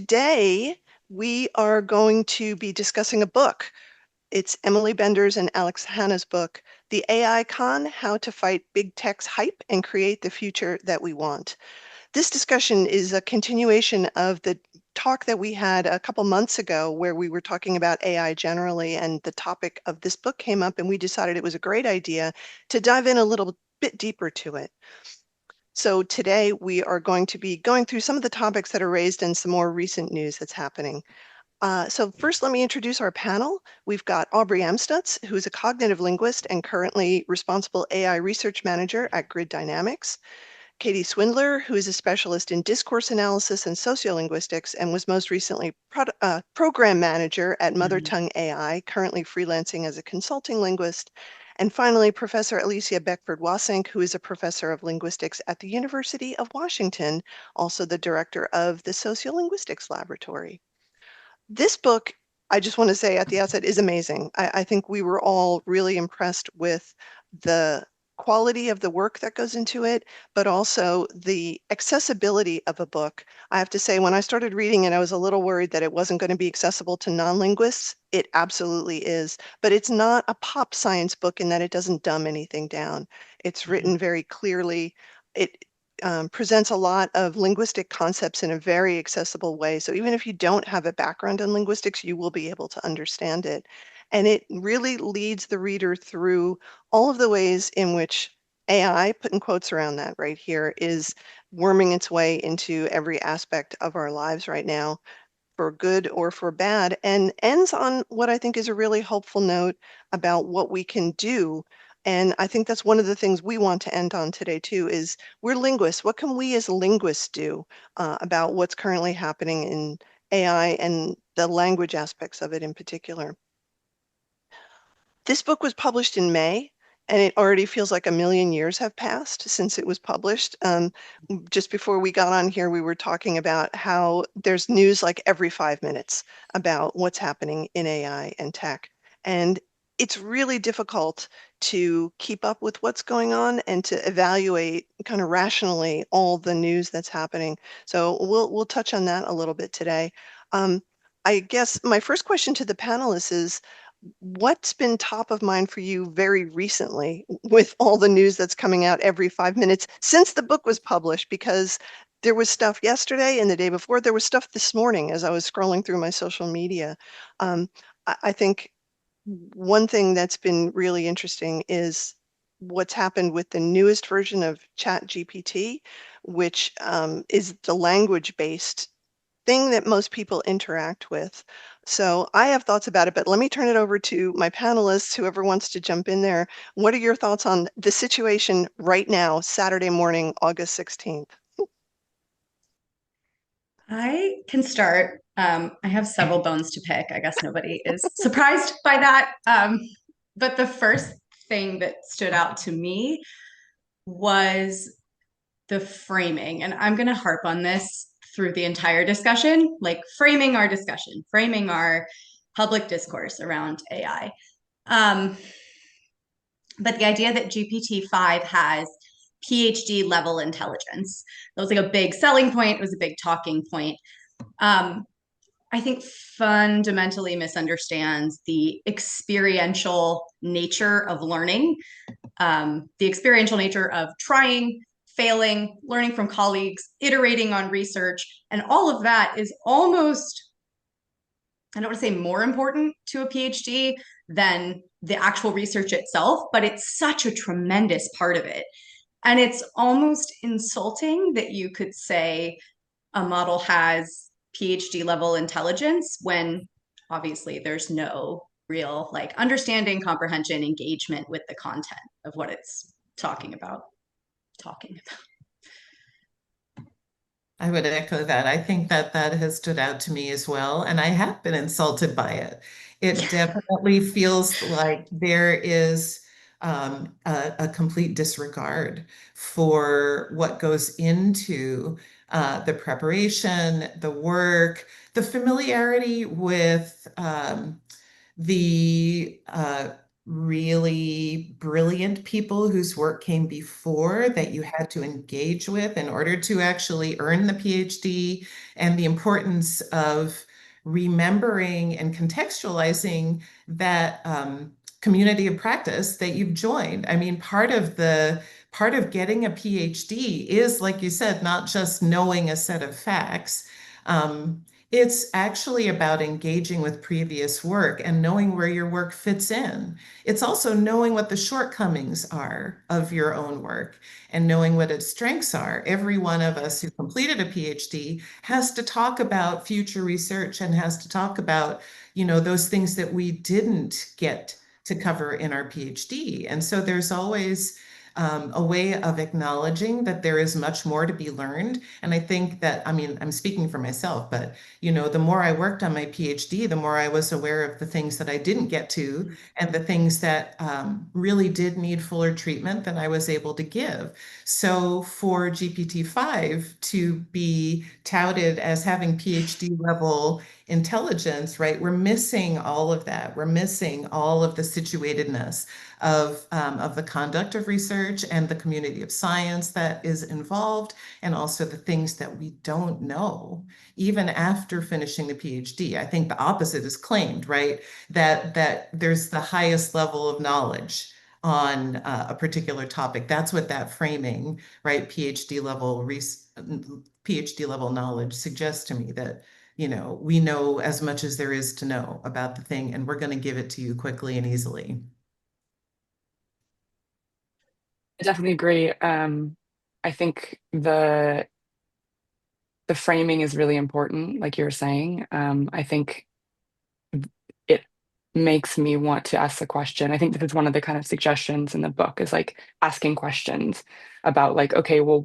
today we are going to be discussing a book. It's Emily Bender's and Alex Hanna's book, The AI Con: How to Fight Big Tech's Hype and Create the Future That We Want. This discussion is a continuation of the talk that we had a couple months ago where we were talking about AI generally, and the topic of this book came up, and we decided it was a great idea to dive in a little bit deeper to it. So today we are going to be going through some of the topics that are raised and some more recent news that's happening. So first, let me introduce our panel. We've got Aubrie Amstutz, who is a cognitive linguist and currently responsible AI research manager at GridDynamics. Katie Swindler, who is a specialist in discourse analysis and sociolinguistics and was most recently program manager at Mother Tongue AI, currently freelancing as a consulting linguist. And finally, Professor Alicia Beckford Wassink, who is a professor of linguistics at the University of Washington, also the director of the Sociolinguistics Laboratory. This book, I just want to say at the outset, is amazing. I think we were all really impressed with the quality of the work that goes into it, but also the accessibility of a book. I have to say, when I started reading it, I was a little worried that it wasn't going to be accessible to non-linguists. It absolutely is, but it's not a pop science book in that it doesn't dumb anything down. It's written very clearly. It presents a lot of linguistic concepts in a very accessible way. So even if you don't have a background in linguistics, you will be able to understand it. And it really leads the reader through all of the ways in which AI, putting quotes around that right here, is worming its way into every aspect of our lives right now, for good or for bad, and ends on what I think is a really hopeful note about what we can do. And I think that's one of the things we want to end on today too, is we're linguists. What can we as linguists do about what's currently happening in AI and the language aspects of it in particular? This book was published in May, and it already feels like a million years have passed since it was published. Just before we got on here, we were talking about how there's news like every 5 minutes about what's happening in AI and tech. And it's really difficult to keep up with what's going on and to evaluate kind of rationally all the news that's happening. So we'll touch on that a little bit today. I guess my first question to the panelists is, what's been top of mind for you very recently with all the news that's coming out every 5 minutes since the book was published? Because there was stuff yesterday and the day before, there was stuff this morning as I was scrolling through my social media. I think one thing that's been really interesting is what's happened with the newest version of ChatGPT, which is the language-based thing that most people interact with. So I have thoughts about it, but let me turn it over to my panelists, whoever wants to jump in there. What are your thoughts on the situation right now, Saturday morning, August 16th? I can start. I have several bones to pick. I guess nobody is surprised by that. But the first thing that stood out to me was the framing. And I'm going to harp on this through the entire discussion, like framing our discussion, framing our public discourse around AI. But the idea that GPT-5 has PhD level intelligence, that was like a big selling point. It was a big talking point. I think fundamentally misunderstands the experiential nature of learning, the experiential nature of trying, failing, learning from colleagues, iterating on research. And all of that is almost, I don't want to say more important to a PhD than the actual research itself, but it's such a tremendous part of it. And it's almost insulting that you could say a model has PhD level intelligence when obviously there's no real like understanding, comprehension, engagement with the content of what it's talking about. I would echo that. I think that that has stood out to me as well, and I have been insulted by it. It definitely feels like there is a complete disregard for what goes into the preparation, the work, the familiarity with the really brilliant people whose work came before that you had to engage with in order to actually earn the PhD, and the importance of remembering and contextualizing that community of practice that you've joined. I mean, part of getting a PhD is, like you said, not just knowing a set of facts. It's actually about engaging with previous work and knowing where your work fits in. It's also knowing what the shortcomings are of your own work and knowing what its strengths are. Every one of us who completed a PhD has to talk about future research and has to talk about, those things that we didn't get to cover in our PhD. And so there's always a way of acknowledging that there is much more to be learned. And I think that, I mean, I'm speaking for myself, but the more I worked on my PhD, the more I was aware of the things that I didn't get to and the things that really did need fuller treatment than I was able to give. So for GPT-5 to be touted as having PhD level intelligence, right? We're missing all of that. We're missing all of the situatedness of the conduct of research and the community of science that is involved, and also the things that we don't know even after finishing the PhD. I think the opposite is claimed, right? That there's the highest level of knowledge on a particular topic. That's what that framing, right? PhD level knowledge suggests to me, that we know as much as there is to know about the thing, and we're going to give it to you quickly and easily. I definitely agree. I think the framing is really important, like you were saying. I think it makes me want to ask the question. I think this is one of the kind of suggestions in the book, is like asking questions about, like, okay, well,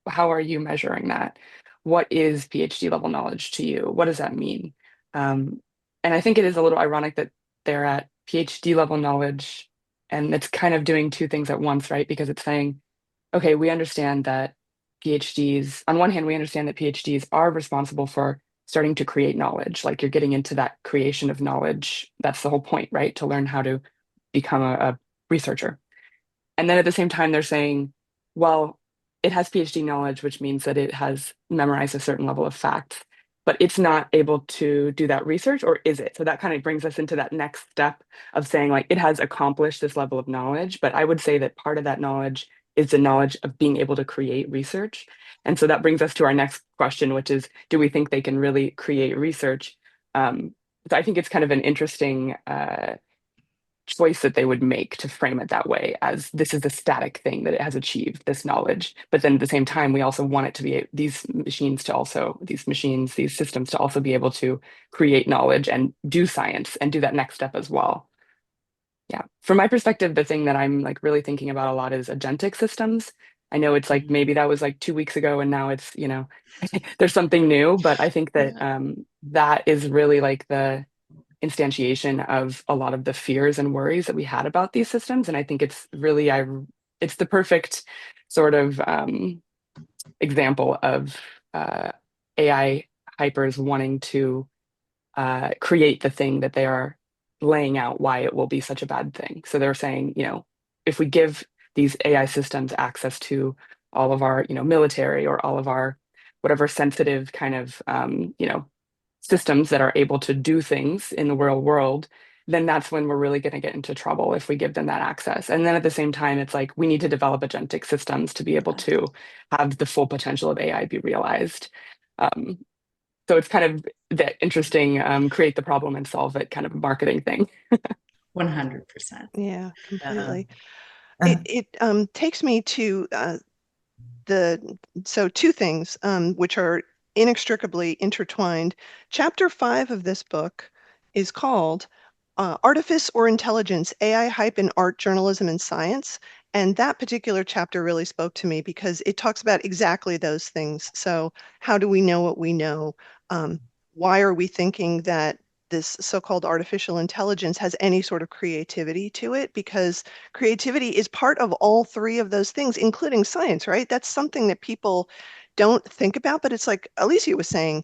how are you measuring that? What is PhD level knowledge to you? What does that mean? Um, and I think it is a little ironic that they're at PhD level knowledge, and it's kind of doing two things at once, right? Because it's saying, okay, we understand that PhDs, on one hand, we understand that PhDs are responsible for starting to create knowledge. Like, you're getting into that creation of knowledge. That's the whole point, right? To learn how to become a researcher. And then at the same time, they're saying, well, it has PhD knowledge, which means that it has memorized a certain level of facts, but it's not able to do that research, or is it? So that kind of brings us into that next step of saying, like, it has accomplished this level of knowledge, but I would say that part of that knowledge is the knowledge of being able to create research. And so that brings us to our next question, which is, do we think they can really create research? So I think it's kind of an interesting choice that they would make to frame it that way, as this is the static thing that it has achieved, this knowledge. But then at the same time, we also want it to be these systems to also be able to create knowledge and do science and do that next step as well. Yeah. From my perspective, the thing that I'm like really thinking about a lot is agentic systems. I know it's like maybe that was like 2 weeks ago and now it's, there's something new, but I think that that is really like the instantiation of a lot of the fears and worries that we had about these systems. And I think it's really, it's the perfect sort of example of AI hypers wanting to create the thing that they are laying out why it will be such a bad thing. So they're saying, if we give these AI systems access to all of our, military, or all of our whatever sensitive kind of, systems that are able to do things in the real world, then that's when we're really going to get into trouble, if we give them that access. And then at the same time, it's like we need to develop agentic systems to be able to have the full potential of AI be realized. So it's kind of that interesting create the problem and solve it kind of marketing thing. 100%. Yeah, completely. Uh, It takes me to two things which are inextricably intertwined. Chapter 5 of this book is called Artifice or Intelligence, AI Hype in Art, Journalism, and Science. And that particular chapter really spoke to me because it talks about exactly those things. So how do we know what we know? Why are we thinking that this so-called artificial intelligence has any sort of creativity to it? Because creativity is part of all three of those things, including science, right? That's something that people don't think about, but it's like Alicia was saying,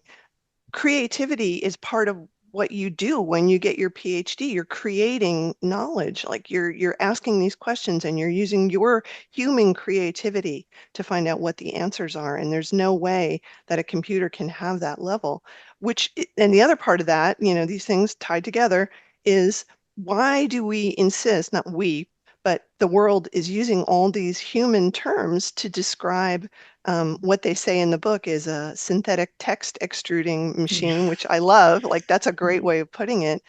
creativity is part of what you do when you get your PhD. You're creating knowledge, like you're asking these questions and you're using your human creativity to find out what the answers are. And there's no way that a computer can have that level, and the other part of that, these things tied together is, why do we insist, not we, but the world is using all these human terms to describe what they say in the book is a synthetic text extruding machine, Yeah. which I love. Like, that's a great way of putting it.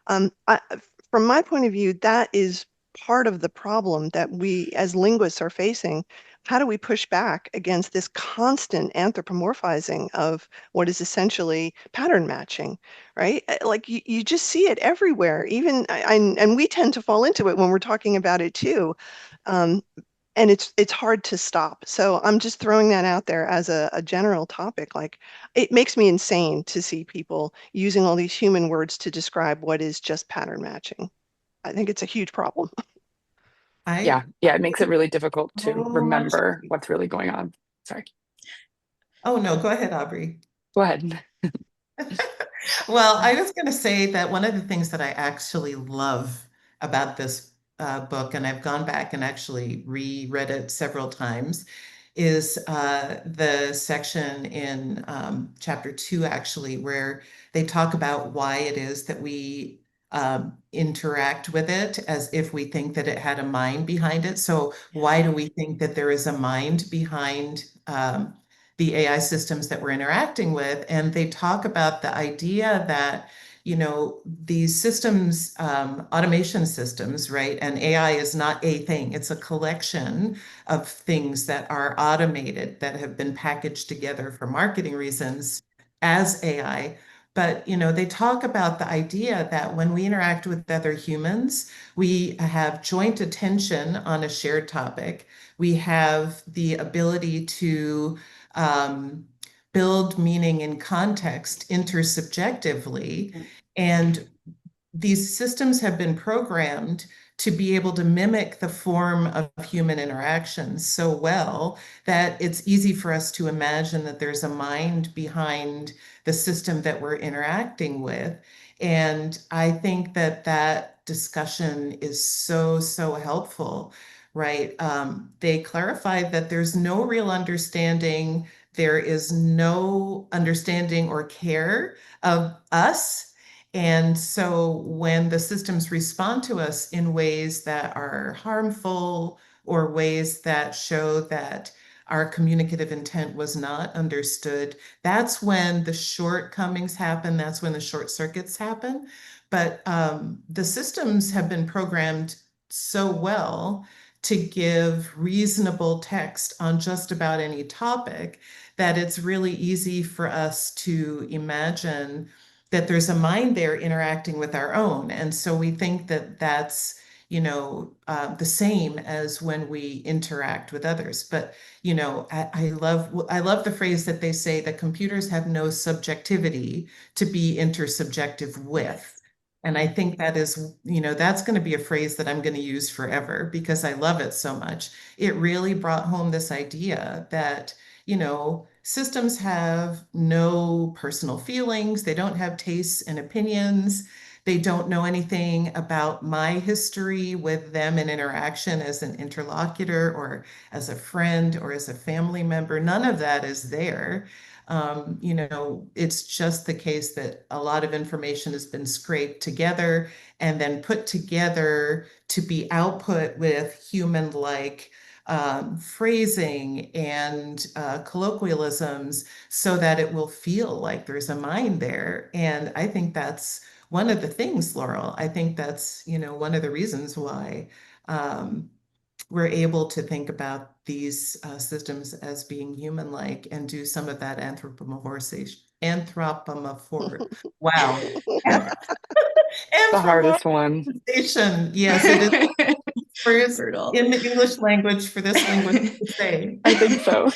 From my point of view, that is part of the problem that we as linguists are facing. How do we push back against this constant anthropomorphizing of what is essentially pattern matching, right? Like, you just see it everywhere, even, and we tend to fall into it when we're talking about it too. Um, and it's hard to stop. So I'm just throwing that out there as a general topic. Like, it makes me insane to see people using all these human words to describe what is just pattern matching. I think it's a huge problem. I Yeah, it makes it really difficult to so much. remember what's really going on. Sorry, Oh no, go ahead, Aubrie. go ahead. Well, I was going to say that one of the things that I actually love about this book, and I've gone back and actually reread it several times, is the section in chapter 2, actually, where they talk about why it is that we interact with it as if we think that it had a mind behind it. So, why do we think that there is a mind behind the AI systems that we're interacting with? And they talk about the idea that, these systems, automation systems, right? And AI is not a thing, it's a collection of things that are automated that have been packaged together for marketing reasons as AI. But, they talk about the idea that when we interact with other humans, we have joint attention on a shared topic. We have the ability to um, build meaning in context intersubjectively. And these systems have been programmed to be able to mimic the form of human interactions so well that it's easy for us to imagine that there's a mind behind the system that we're interacting with. And I think that that discussion is so, so helpful, right? They clarified that there's no real understanding, there is no understanding or care of us. And so when the systems respond to us in ways that are harmful or ways that show that our communicative intent was not understood, that's when the shortcomings happen. That's when the short circuits happen. But the systems have been programmed so well to give reasonable text on just about any topic that it's really easy for us to imagine that there's a mind there interacting with our own. And so we think that that's, the same as when we interact with others. But, I love the phrase that they say that computers have no subjectivity to be intersubjective with. And I think that is, that's going to be a phrase that I'm going to use forever because I love it so much. It really brought home this idea that, systems have no personal feelings, they don't have tastes and opinions, they don't know anything about my history with them in interaction as an interlocutor or as a friend or as a family member. None of that is there. It's just the case that a lot of information has been scraped together and then put together to be output with human-like phrasing and colloquialisms so that it will feel like there's a mind there. And I think that's one of the things, Laurel. I think that's, one of the reasons why um, we're able to think about these systems as being human-like and do some of that anthropomorphization. Wow. The hardest one. Anthropomorphization. Yes, it is words Brutal. in the English language for this linguist to say. I think so.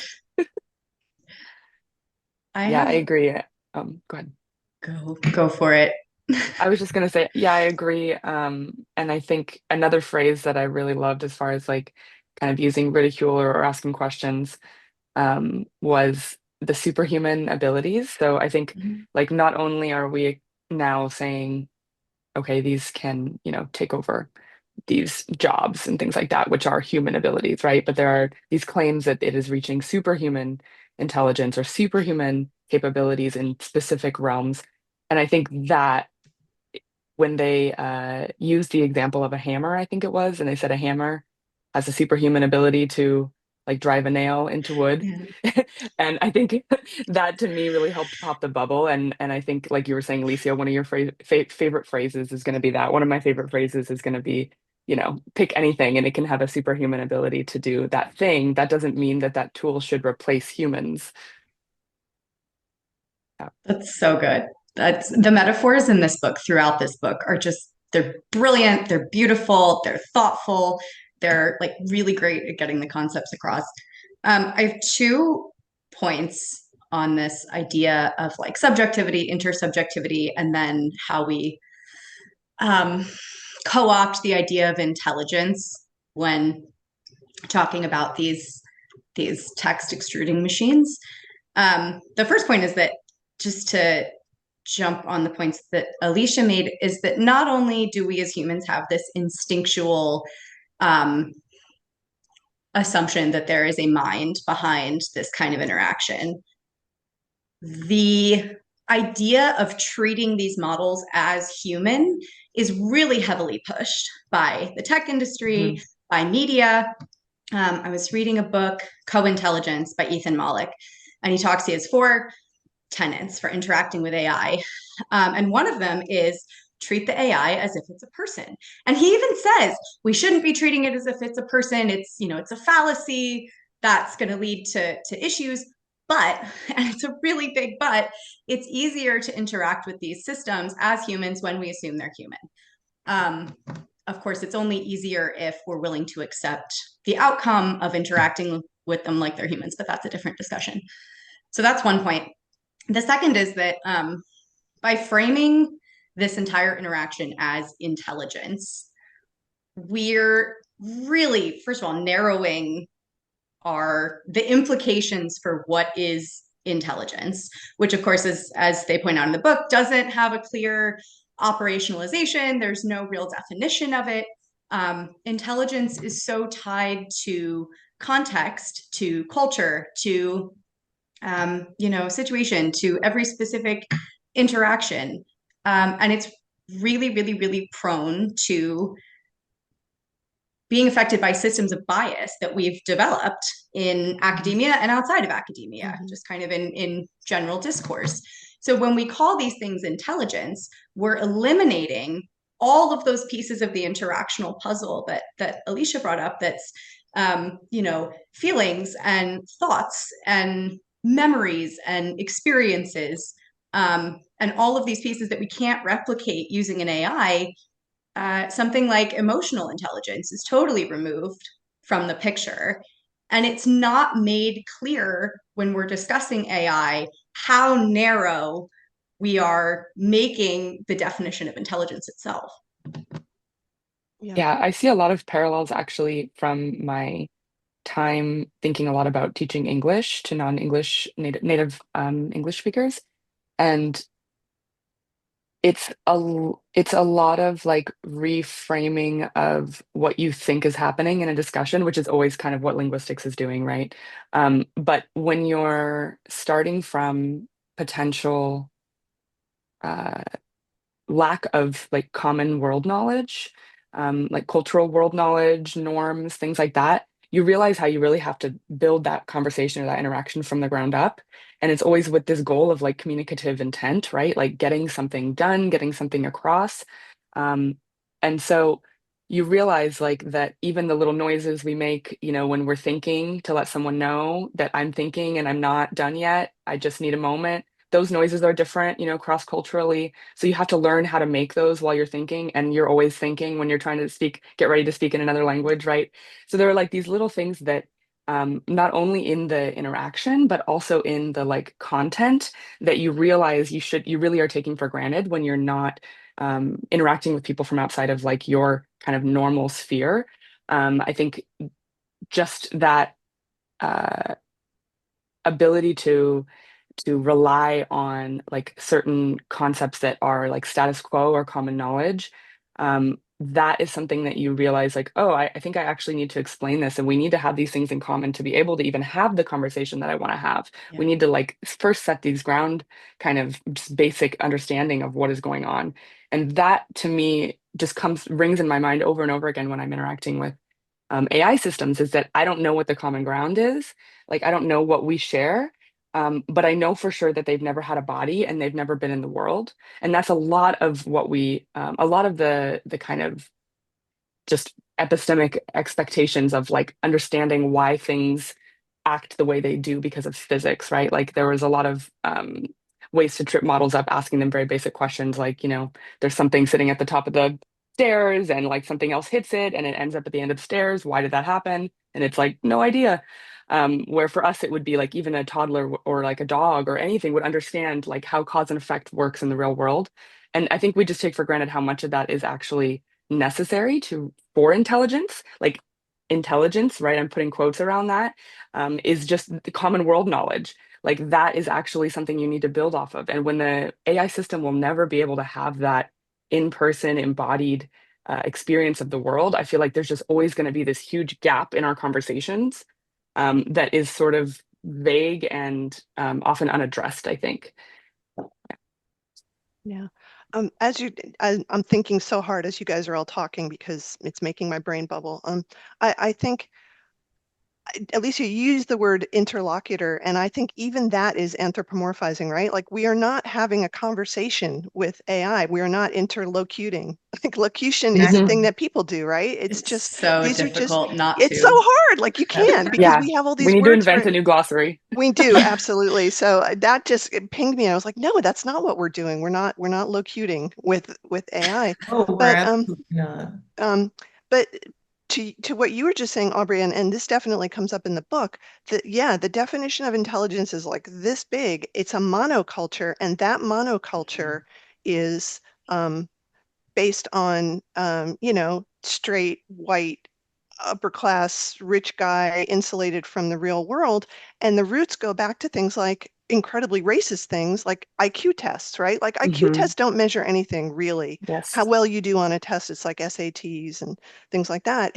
I Yeah, I have agree. Go ahead. go for it. I was just gonna say, yeah, I agree. And I think another phrase that I really loved as far as like kind of using ridicule or asking questions was the superhuman abilities. So I think like not only are we now saying, okay, these can, take over these jobs and things like that, which are human abilities, right? But there are these claims that it is reaching superhuman intelligence or superhuman capabilities in specific realms. And I think that when they used the example of a hammer, I think it was, and they said a hammer has a superhuman ability to like drive a nail into wood. Yeah. And I think that to me really helped pop the bubble. And I think, like you were saying, Alicia, one of your favorite phrases is going to be that. One of my favorite phrases is going to be, pick anything and it can have a superhuman ability to do that thing. That doesn't mean that that tool should replace humans. Yeah. That's so good. That's the metaphors in this book throughout this book are just they're brilliant, they're beautiful, they're thoughtful, they're like really great at getting the concepts across. I have 2 points on this idea of like subjectivity, intersubjectivity, and then how we um, co-opt the idea of intelligence when talking about these text extruding machines. The first point is that just to jump on the points that Alicia made is that not only do we as humans have this instinctual assumption that there is a mind behind this kind of interaction, the idea of treating these models as human is really heavily pushed by the tech industry, by media. I was reading a book, Co-Intelligence by Ethan Mollick, and he has 4 tenets for interacting with AI. And one of them is treat the AI as if it's a person. And he even says we shouldn't be treating it as if it's a person. It's a fallacy that's going to lead to issues. But, and it's a really big but, it's easier to interact with these systems as humans when we assume they're human. Of course, it's only easier if we're willing to accept the outcome of interacting with them like they're humans, but that's a different discussion. So that's one point. The second is that by framing this entire interaction as intelligence, we're really, first of all, narrowing the implications for what is intelligence, which of course, as they point out in the book, doesn't have a clear operationalization. There's no real definition of it. Intelligence is so tied to context, to culture, to situation, to every specific interaction. And it's really, really, really prone to being affected by systems of bias that we've developed in academia and outside of academia, just kind of in general discourse. So when we call these things intelligence, we're eliminating all of those pieces of the interactional puzzle that Alicia brought up, that's feelings and thoughts and memories and experiences, and all of these pieces that we can't replicate using an AI. Something like emotional intelligence is totally removed from the picture. And it's not made clear when we're discussing AI how narrow we are making the definition of intelligence itself. Yeah, I see a lot of parallels actually from my time thinking a lot about teaching English to non-English native English speakers. And it's a lot of like reframing of what you think is happening in a discussion, which is always kind of what linguistics is doing, right? But when you're starting from potential uh, lack of like common world knowledge, like cultural world knowledge, norms, things like that, you realize how you really have to build that conversation or that interaction from the ground up. And it's always with this goal of like communicative intent, right? Like getting something done, getting something across. Um, and so you realize like that even the little noises we make, when we're thinking to let someone know that I'm thinking and I'm not done yet, I just need a moment. Those noises are different, cross-culturally. So you have to learn how to make those while you're thinking, and you're always thinking when you're trying to get ready to speak in another language, right? So there are like these little things that not only in the interaction, but also in the like content that you realize you really are taking for granted when you're not interacting with people from outside of like your kind of normal sphere. I think just that ability to to rely on like certain concepts that are like status quo or common knowledge, that is something that you realize like, oh, I think I actually need to explain this, and we need to have these things in common to be able to even have the conversation that I want to have. Yeah. We need to like first set these ground kind of just basic understanding of what is going on. And that to me just rings in my mind over and over again when I'm interacting with AI systems, is that I don't know what the common ground is. Like, I don't know what we share, but I know for sure that they've never had a body and they've never been in the world. And that's a lot of what a lot of the kind of just epistemic expectations of like understanding why things act the way they do because of physics, right? Like there was a lot of ways to trip models up, asking them very basic questions like, there's something sitting at the top of the stairs and like something else hits it and it ends up at the end of the stairs. Why did that happen? And it's like, no idea. Where for us, it would be like even a toddler or like a dog or anything would understand like how cause and effect works in the real world. And I think we just take for granted how much of that is actually necessary for intelligence. Like intelligence, right? I'm putting quotes around that, is just the common world knowledge. Like that is actually something you need to build off of. And when the AI system will never be able to have that in-person embodied experience of the world, I feel like there's just always going to be this huge gap in our conversations that is sort of vague and often unaddressed, I think. Yeah. I'm thinking so hard as you guys are all talking because it's making my brain bubble. I think, Alicia, you used the word interlocutor, and I think even that is anthropomorphizing, right? Like we are not having a conversation with AI. We are not interlocuting. Like locution is a Mhm. thing that people do, right? It's It's just, so these are just, difficult not it's so to. hard. Like you can't, because Yeah, we have all we these need to words for invent a it. new glossary. We do, absolutely. So that just it pinged me. And I was like, no, that's not what we're doing. We're not locuting with AI. Oh, we're But absolutely not. but to what you were just saying, Aubrie, and this definitely comes up in the book, that yeah, the definition of intelligence is like this big. It's a monoculture, and that monoculture is based on straight white upper class rich guy insulated from the real world, and the roots go back to things like incredibly racist things like IQ tests, right? Like IQ Hmm. tests don't measure anything really. How Yes. well you do on a test, it's like SATs and things like that.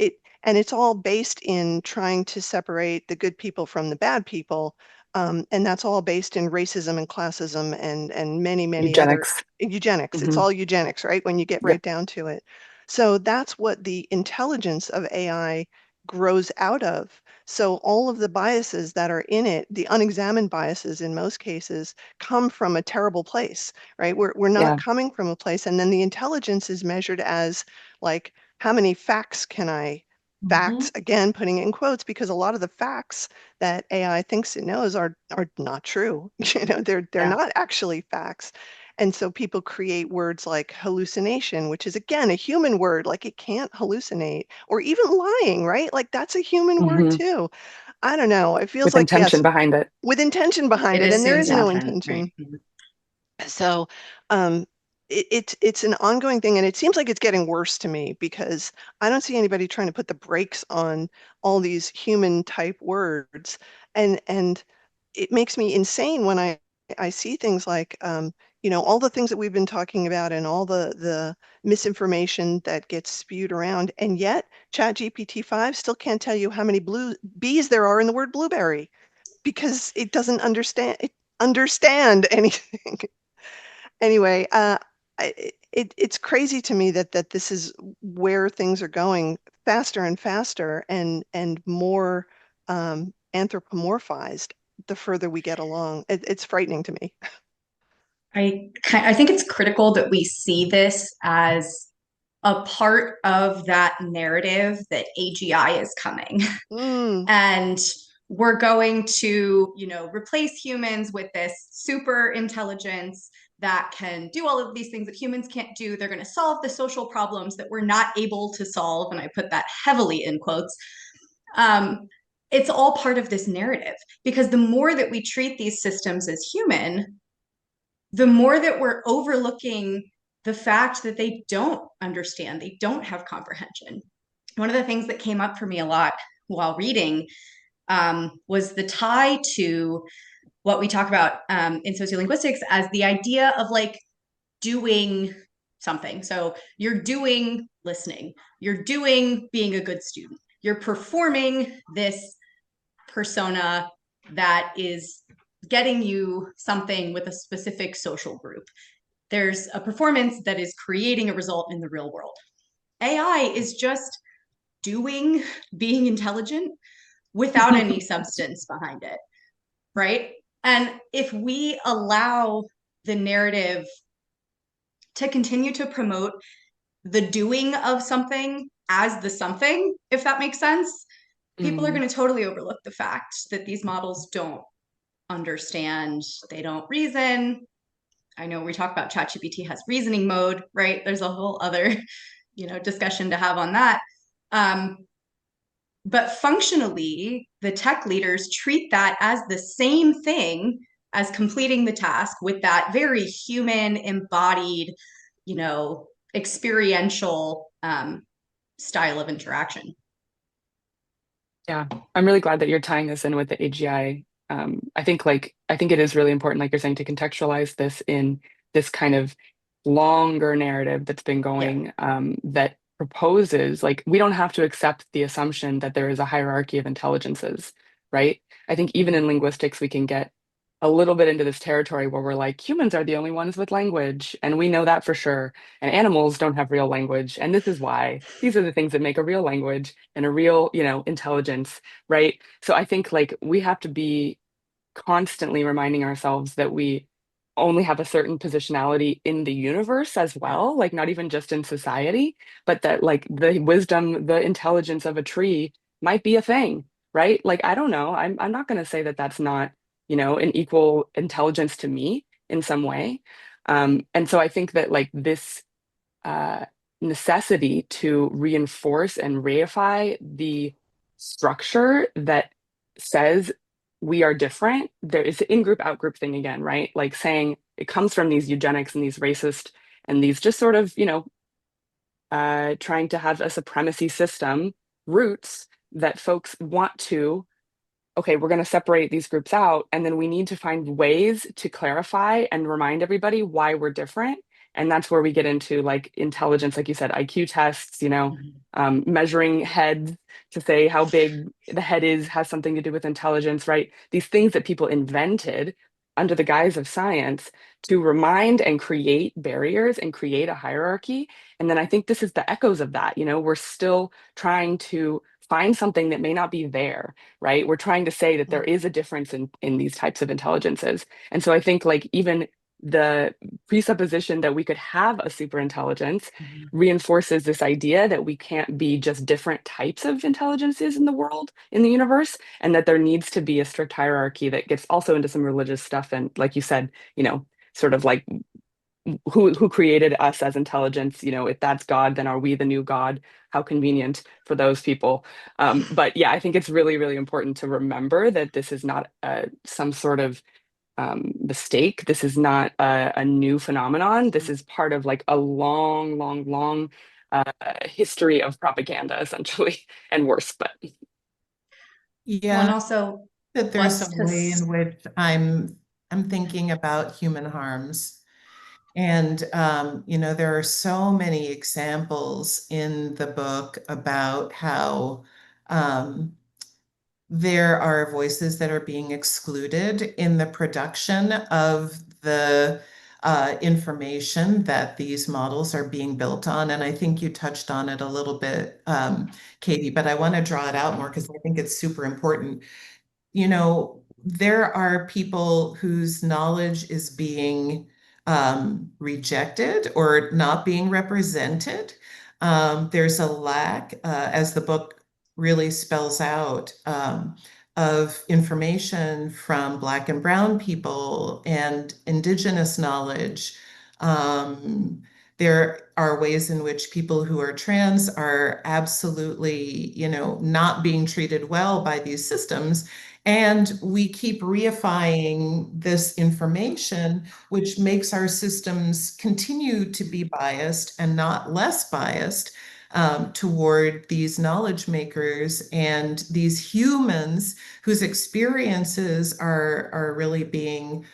It's all based in trying to separate the good people from the bad people. And that's all based in racism and classism and many other Eugenics. eugenics. It's Hmm. all eugenics, right? When you get Yep. right down to it. So that's what the intelligence of AI grows out of. So all of the biases that are in it, the unexamined biases in most cases, come from a terrible place, right? We're not Yeah. coming from a place. And then the intelligence is measured as like, how many facts can I facts, Mhm. again, putting it in quotes, because a lot of the facts that AI thinks it knows are not true. They're Yeah. not actually facts. And so people create words like hallucination, which is again a human word, like it can't hallucinate, or even lying, right? Like that's a human word Hmm. too. I don't know. It feels With like, intention yes, behind it. with intention behind It it, and there assumes is no Yeah. intent, right? intention. So it's an ongoing thing, and it seems like it's getting worse to me because I don't see anybody trying to put the brakes on all these human type words, and it makes me insane when I see things like all the things that we've been talking about and all the misinformation that gets spewed around, and yet ChatGPT 5 still can't tell you how many blue bees there are in the word blueberry because it doesn't understand anything. Anyway, it's crazy to me that this is where things are going faster and faster and more anthropomorphized the further we get along. It's frightening to me. I think it's critical that we see this as a part of that narrative that AGI is coming. Mm, And we're going to, replace humans with this super intelligence that can do all of these things that humans can't do. They're going to solve the social problems that we're not able to solve. And I put that heavily in quotes. It's all part of this narrative because the more that we treat these systems as human, the more that we're overlooking the fact that they don't understand, they don't have comprehension. One of the things that came up for me a lot while reading was the tie to what we talk about in sociolinguistics as the idea of like doing something. So you're doing listening, you're doing being a good student, you're performing this persona that is getting you something with a specific social group. There's a performance that is creating a result in the real world. AI is just doing being intelligent without any substance behind it, right? And if we allow the narrative to continue to promote the doing of something as the something, if that makes sense, people are going to totally overlook the fact that these models don't understand, they don't reason. I know we talk about ChatGPT has reasoning mode, right? There's a whole other, discussion to have on that. But functionally, the tech leaders treat that as the same thing as completing the task with that very human, embodied, experiential style of interaction. Yeah, I'm really glad that you're tying this in with the AGI. I think it is really important, like you're saying, to contextualize this in this kind of longer narrative that's been going, that proposes like we don't have to accept the assumption that there is a hierarchy of intelligences, right? I think even in linguistics we can get a little bit into this territory where we're like humans are the only ones with language, and we know that for sure. And animals don't have real language, and this is why. These are the things that make a real language and a real, intelligence, right? So I think like we have to be constantly reminding ourselves that we only have a certain positionality in the universe as well, like not even just in society, but that like the wisdom, the intelligence of a tree might be a thing, right? Like I don't know. I'm not going to say that that's not, an equal intelligence to me in some way. And so I think that like this uh, necessity to reinforce and reify the structure that says we are different. There is the in-group, out-group thing again, right? Like saying it comes from these eugenics and these racist and these just sort of, trying to have a supremacy system roots that folks want to okay, we're going to separate these groups out, and then we need to find ways to clarify and remind everybody why we're different. And that's where we get into like intelligence, like you said, IQ tests, measuring heads to say how big the head is has something to do with intelligence, right? These things that people invented under the guise of science to remind and create barriers and create a hierarchy. And then I think this is the echoes of that. We're still trying to find something that may not be there, right? We're trying to say that there is a difference in these types of intelligences. And so I think like even the presupposition that we could have a super intelligence reinforces this idea that we can't be just different types of intelligences in the world, in the universe, and that there needs to be a strict hierarchy that gets also into some religious stuff. And like you said, sort of like who created us as intelligence, if that's God, then are we the new God? How convenient for those people. But yeah, I think it's really, really important to remember that this is not some sort of mistake. This is not a new phenomenon. This is part of like a long, long, long history of propaganda, essentially, and worse. But Yeah, and also that there's a way in which I'm thinking about human harms. And, there are so many examples in the book about how there are voices that are being excluded in the production of the information that these models are being built on. And I think you touched on it a little bit, Katie, but I want to draw it out more because I think it's super important. There are people whose knowledge is being rejected or not being represented. There's a lack, as the book really spells out, of information from Black and Brown people and Indigenous knowledge. There are ways in which people who are trans are absolutely, not being treated well by these systems. And we keep reifying this information, which makes our systems continue to be biased and not less biased. toward these knowledge makers and these humans whose experiences are really being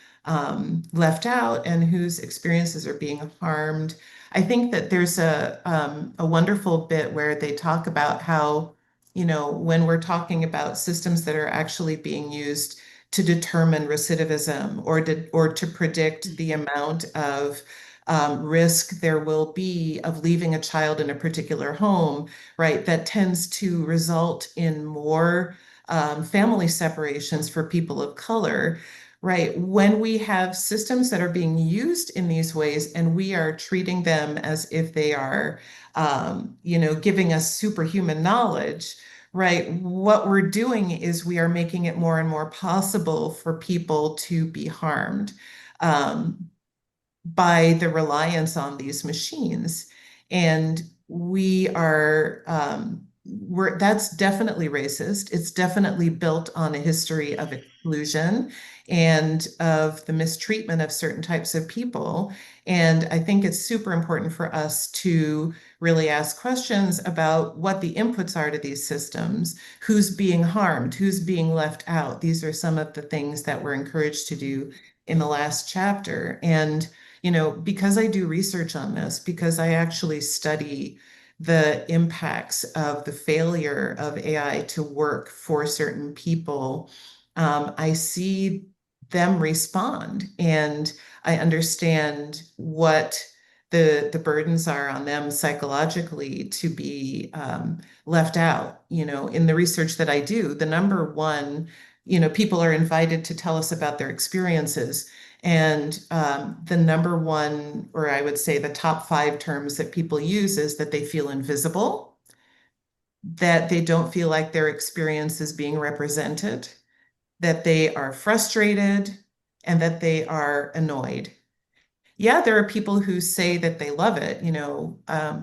left out and whose experiences are being harmed. I think that there's a wonderful bit where they talk about how, when we're talking about systems that are actually being used to determine recidivism or to predict the amount of risk there will be of leaving a child in a particular home, right, that tends to result in more family separations for people of color, right? When we have systems that are being used in these ways and we are treating them as if they are, giving us superhuman knowledge, right? What we're doing is we are making it more and more possible for people to be harmed by the reliance on these machines. And that's definitely racist. It's definitely built on a history of exclusion and of the mistreatment of certain types of people. And I think it's super important for us to really ask questions about what the inputs are to these systems, who's being harmed, who's being left out. These are some of the things that we're encouraged to do in the last chapter. And because I do research on this, because I actually study the impacts of the failure of AI to work for certain people, I see them respond and I understand what the burdens are on them psychologically to be left out. In the research that I do, the number one, people are invited to tell us about their experiences. And the number one, or I would say the top 5 terms that people use is that they feel invisible, that they don't feel like their experience is being represented, that they are frustrated, and that they are annoyed. Yeah, there are people who say that they love it.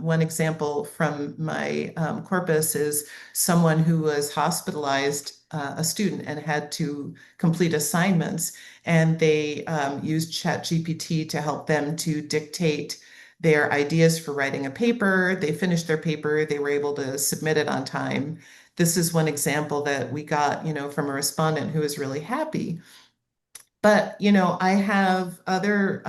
One example from my corpus is someone who was hospitalized, a student, and had to complete assignments, and they used ChatGPT to help them to dictate their ideas for writing a paper. They finished their paper, they were able to submit it on time. This is one example that we got, from a respondent who was really happy. But, I have other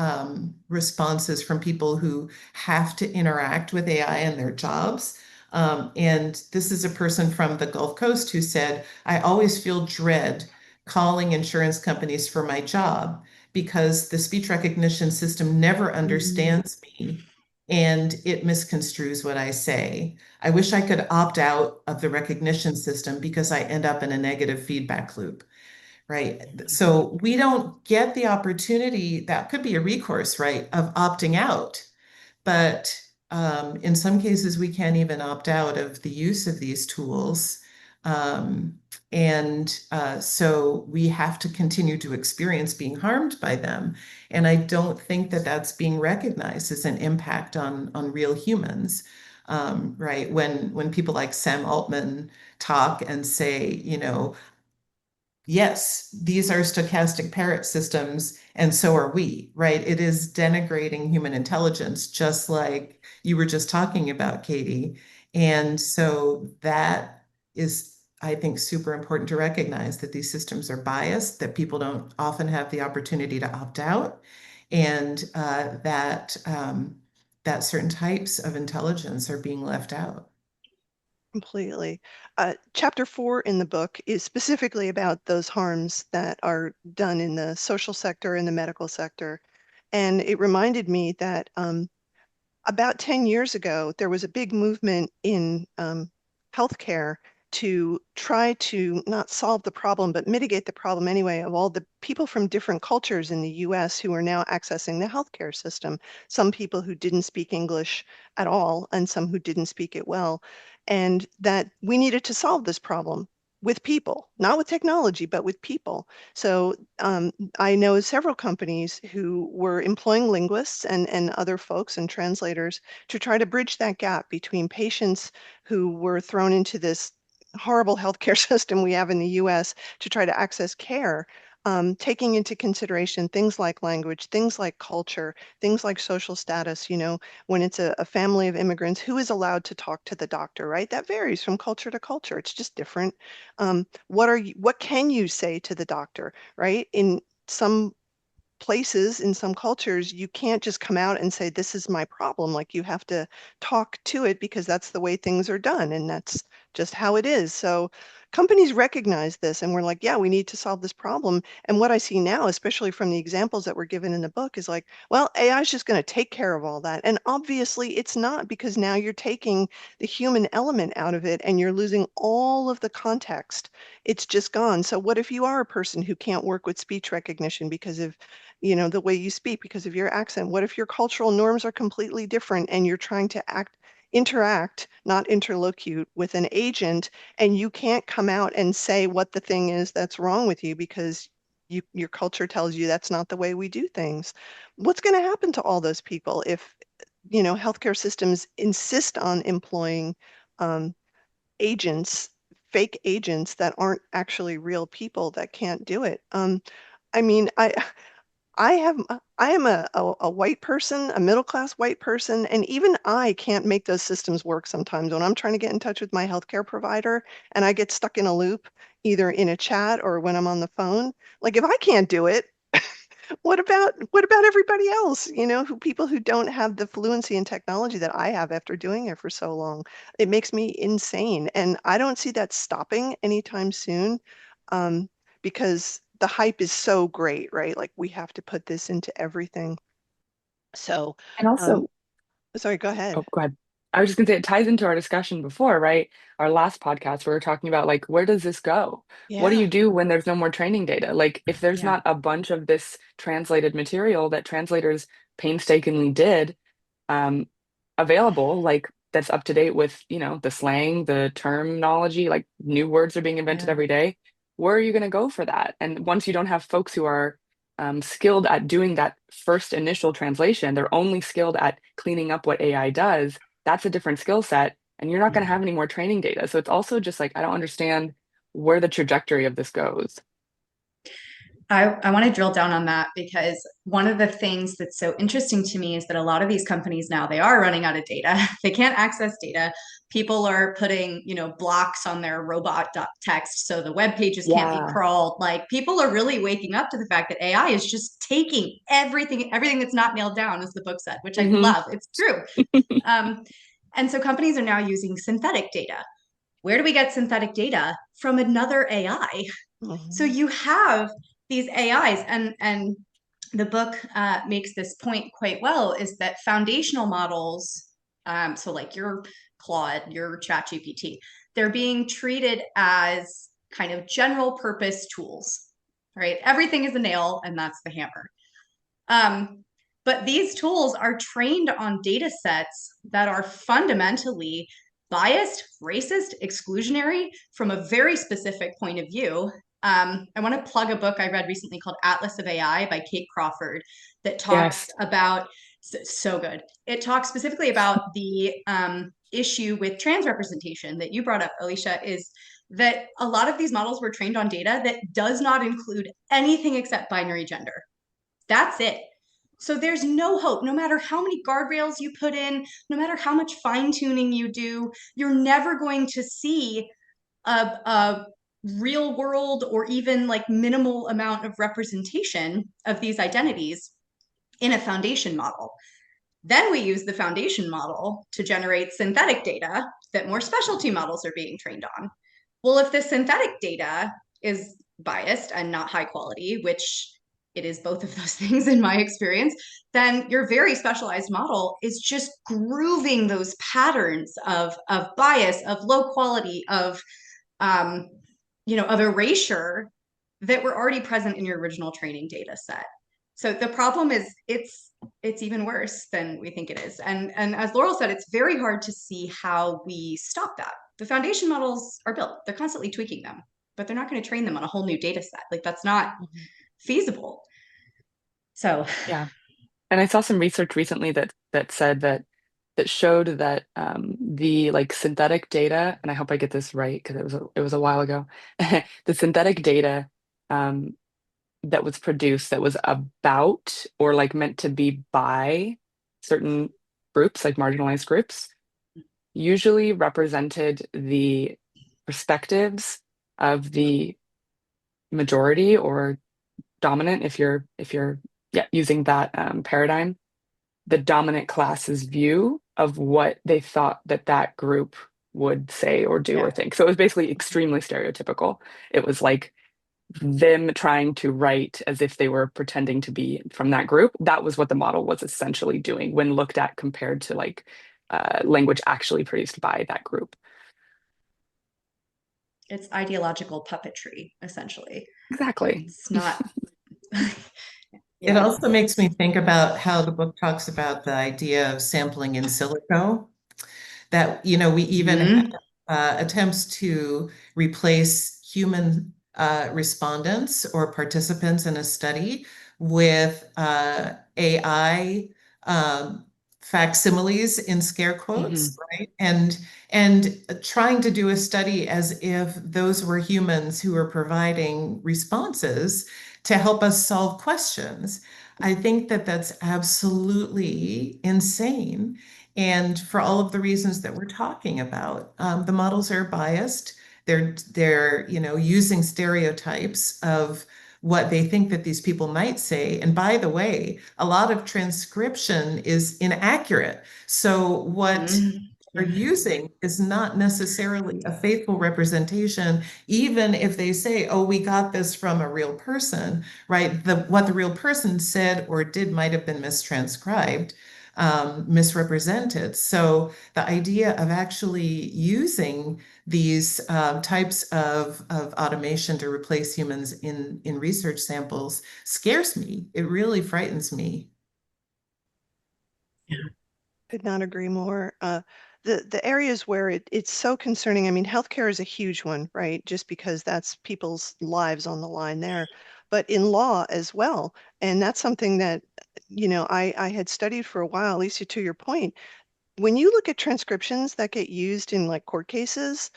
responses from people who have to interact with AI in their jobs. And this is a person from the Gulf Coast who said, I always feel dread calling insurance companies for my job because the speech recognition system never understands me and it misconstrues what I say. I wish I could opt out of the recognition system because I end up in a negative feedback loop. Right. So we don't get the opportunity, that could be a recourse, right, of opting out. But in some cases, we can't even opt out of the use of these tools. So we have to continue to experience being harmed by them. And I don't think that that's being recognized as an impact on real humans. Right. When people like Sam Altman talk and say, yes, these are stochastic parrot systems, and so are we, right? It is denigrating human intelligence, just like you were just talking about, Katie. And so that is, I think, super important to recognize that these systems are biased, that people don't often have the opportunity to opt out, and that certain types of intelligence are being left out. Completely. Chapter 4 in the book is specifically about those harms that are done in the social sector and the medical sector. And it reminded me that about 10 years ago, there was a big movement in healthcare to try to not solve the problem, but mitigate the problem anyway of all the people from different cultures in the US who are now accessing the healthcare system. Some people who didn't speak English at all, and some who didn't speak it well. And that we needed to solve this problem with people, not with technology, but with people. So I know several companies who were employing linguists and other folks and translators to try to bridge that gap between patients who were thrown into this horrible healthcare system we have in the US to try to access care taking into consideration things like language, things like culture, things like social status. When it's a family of immigrants, who is allowed to talk to the doctor, right? That varies from culture to culture. It's just different. What can you say to the doctor, right? In some places, in some cultures, you can't just come out and say, this is my problem. Like, you have to talk to it because that's the way things are done, and that's just how it is. So companies recognize this, and we're like, yeah, we need to solve this problem. And what I see now, especially from the examples that were given in the book, is like, well, AI is just going to take care of all that. And obviously it's not, because now you're taking the human element out of it and you're losing all of the context. It's just gone. So what if you are a person who can't work with speech recognition because of the way you speak, because of your accent? What if your cultural norms are completely different and you're trying to interact, not interlocute, with an agent, and you can't come out and say what the thing is that's wrong with you because your culture tells you that's not the way we do things? What's going to happen to all those people if, healthcare systems insist on employing um, agents, fake agents that aren't actually real people that can't do it? I mean, I am a white person, a middle class white person, and even I can't make those systems work sometimes when I'm trying to get in touch with my healthcare provider and I get stuck in a loop, either in a chat or when I'm on the phone. Like, if I can't do it, what about everybody else? People who don't have the fluency in technology that I have after doing it for so long. It makes me insane, and I don't see that stopping anytime soon, um, because the hype is so great, right? Like, we have to put this into everything. So, And um, also, sorry, go ahead. oh, go ahead. I was just gonna say it ties into our discussion before, right? Our last podcast, we were talking about like, where does this go? What do Yeah, you do when there's no more training data? Like, if there's Yeah. not a bunch of this translated material that translators painstakingly did, um, available, like that's up to date with, the slang, the terminology, like new words are being invented Yeah. every day. Where are you going to go for that? And once you don't have folks who are skilled at doing that first initial translation, they're only skilled at cleaning up what AI does. That's a different skill set, and you're not going to have any more training data. So it's also just like, I don't understand where the trajectory of this goes. I want to drill down on that because one of the things that's so interesting to me is that a lot of these companies now, they are running out of data. They can't access data. People are putting, blocks on their robot.txt so the web pages can't be Yeah. crawled. Like, people are really waking up to the fact that AI is just taking everything that's not nailed down, as the book said, which I Hmm. love. It's true. Um, and so companies are now using synthetic data. Where do we get synthetic data? From another AI. So mhm, you have these AIs, and the book makes this point quite well, is that foundational models, so like your Claude, your ChatGPT, they're being treated as kind of general purpose tools, right? Everything is a nail, and that's the hammer. But these tools are trained on data sets that are fundamentally biased, racist, exclusionary from a very specific point of view. I want to plug a book I read recently called Atlas of AI by Kate Crawford that talks Yes. about, so good. It talks specifically about the issue with trans representation that you brought up, Alicia, is that a lot of these models were trained on data that does not include anything except binary gender. That's it. So there's no hope. No matter how many guardrails you put in, no matter how much fine tuning you do, you're never going to see a real world or even like minimal amount of representation of these identities in a foundation model. Then we use the foundation model to generate synthetic data that more specialty models are being trained on. Well, if the synthetic data is biased and not high quality, which it is both of those things in my experience, then your very specialized model is just grooving those patterns of bias, of low quality, um, of erasure that were already present in your original training data set. So the problem is it's even worse than we think it is. And as Laurel said, it's very hard to see how we stop that. The foundation models are built. They're constantly tweaking them, but they're not going to train them on a whole new data set. Like, that's not mhm. feasible. So Yeah. And I saw some research recently that said that showed that the like synthetic data, and I hope I get this right because it was a while ago, the synthetic data um, that was produced that was about or like meant to be by certain groups, like marginalized groups, usually represented the perspectives of the majority or dominant, if you're yeah, using that paradigm, the dominant class's view of what they thought that that group would say or do or think. So it was basically extremely stereotypical. It was like them trying to write as if they were pretending to be from that group. That was what the model was essentially doing when looked at compared to like language actually produced by that group. It's ideological puppetry, essentially. Exactly. It's not. It Yeah. also makes me think about how the book talks about the idea of sampling in silico, that, we even have Mhm. attempts to replace human respondents or participants in a study with AI facsimiles in scare quotes, Mhm. right? And trying to do a study as if those were humans who were providing responses to help us solve questions. I think that that's absolutely insane. And for all of the reasons that we're talking about, the models are biased. They're using stereotypes of what they think that these people might say. And by the way, a lot of transcription is inaccurate. So what Mhm. they're using is not necessarily a faithful representation, even if they say, "Oh, we got this from a real person," right? What the real person said or did might have been mistranscribed, misrepresented. So the idea of actually using these types of automation to replace humans in research samples scares me. It really frightens me. Could not agree more. The areas where it's so concerning, I mean, healthcare is a huge one, right? Just because that's people's lives on the line there, but in law as well. And that's something that, I had studied for a while, Alicia, to your point. When you look at transcriptions that get used in like court cases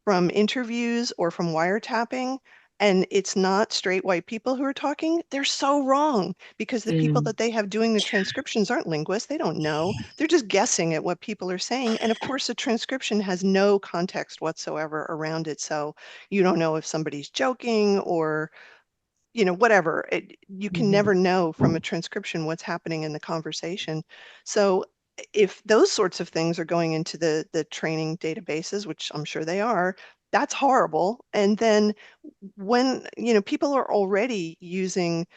from interviews or from wiretapping, and it's not straight white people who are talking, they're so wrong because the people Mm. that they have doing the transcriptions aren't linguists. They don't know. They're just guessing at what people are saying. And of course, the transcription has no context whatsoever around it. So you don't know if somebody's joking or whatever. You can Mhm. never know from a transcription what's happening in the conversation. So if those sorts of things are going into the training databases, which I'm sure they are, that's horrible. And then when, people are already using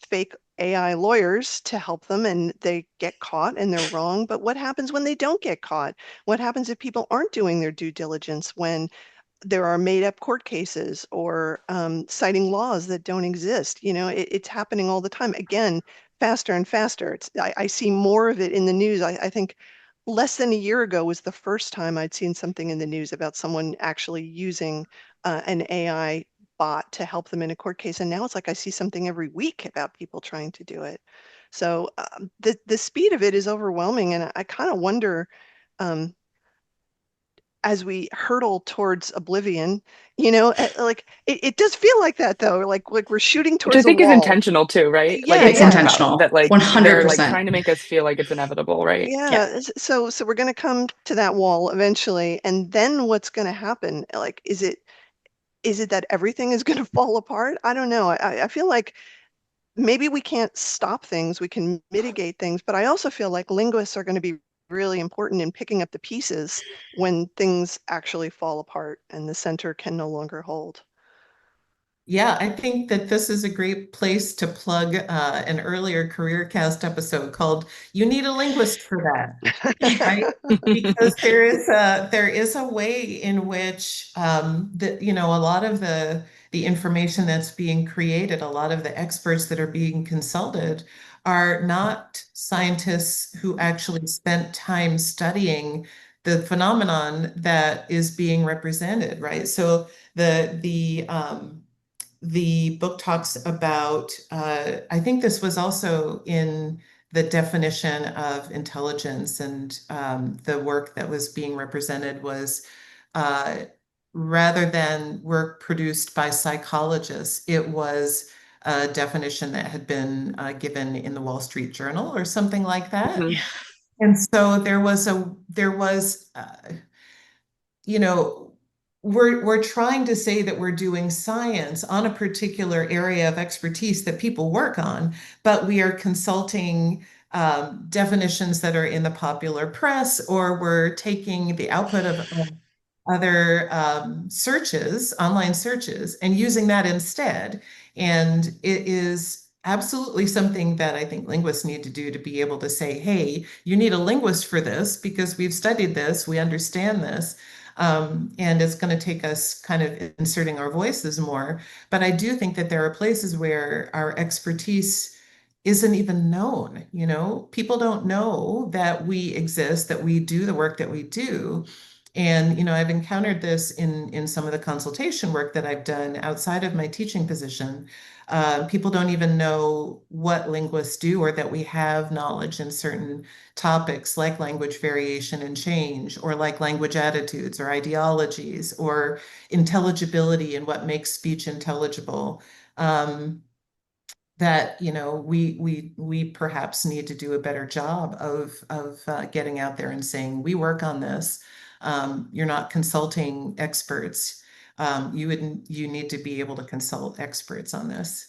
fake AI lawyers to help them and they get caught and they're wrong. But what happens when they don't get caught? What happens if people aren't doing their due diligence when there are made up court cases or citing laws that don't exist? It's happening all the time. Again, faster and faster. I see more of it in the news. I think less than a year ago was the first time I'd seen something in the news about someone actually using an AI bot to help them in a court case. And now it's like I see something every week about people trying to do it. So the speed of it is overwhelming. And I kind of wonder, um, as we hurtle towards oblivion, like it does feel like that though, like we're shooting Which I towards a think is wall. intentional too, right? Like Yeah, we It's talk yeah, about that, intentional. like they're like 100%. trying to make us feel like it's inevitable, right? Yeah. yeah. So we're going to come to that wall eventually, and then what's going to happen? Like, is it that everything is going to fall apart? I don't know. I feel like maybe we can't stop things, we can mitigate things, but I also feel like linguists are going to be really important in picking up the pieces when things actually fall apart and the center can no longer hold. Yeah, I think that this is a great place to plug an earlier career cast episode called "You Need a Linguist for That," right? Because there is a way in which a lot of the information that's being created, a lot of the experts that are being consulted are not scientists who actually spent time studying the phenomenon that is being represented, right? So the book talks about, I think this was also in the definition of intelligence, and the work that was being represented was uh, rather than work produced by psychologists, it was a definition that had been given in the Wall Street Journal or something like that. Mhm. And so you know, we're trying to say that we're doing science on a particular area of expertise that people work on, but we are consulting definitions that are in the popular press, or we're taking the output of other searches, online searches, and using that instead. And it is absolutely something that I think linguists need to do, to be able to say, hey, you need a linguist for this because we've studied this, we understand this. And it's going to take us kind of inserting our voices more. But I do think that there are places where our expertise isn't even known. People don't know that we exist, that we do the work that we do. And I've encountered this in some of the consultation work that I've done outside of my teaching position. People don't even know what linguists do, or that we have knowledge in certain topics like language variation and change, or like language attitudes or ideologies, or intelligibility and what makes speech intelligible. That we perhaps need to do a better job of getting out there and saying, we work on this. You're not consulting experts. You need to be able to consult experts on this.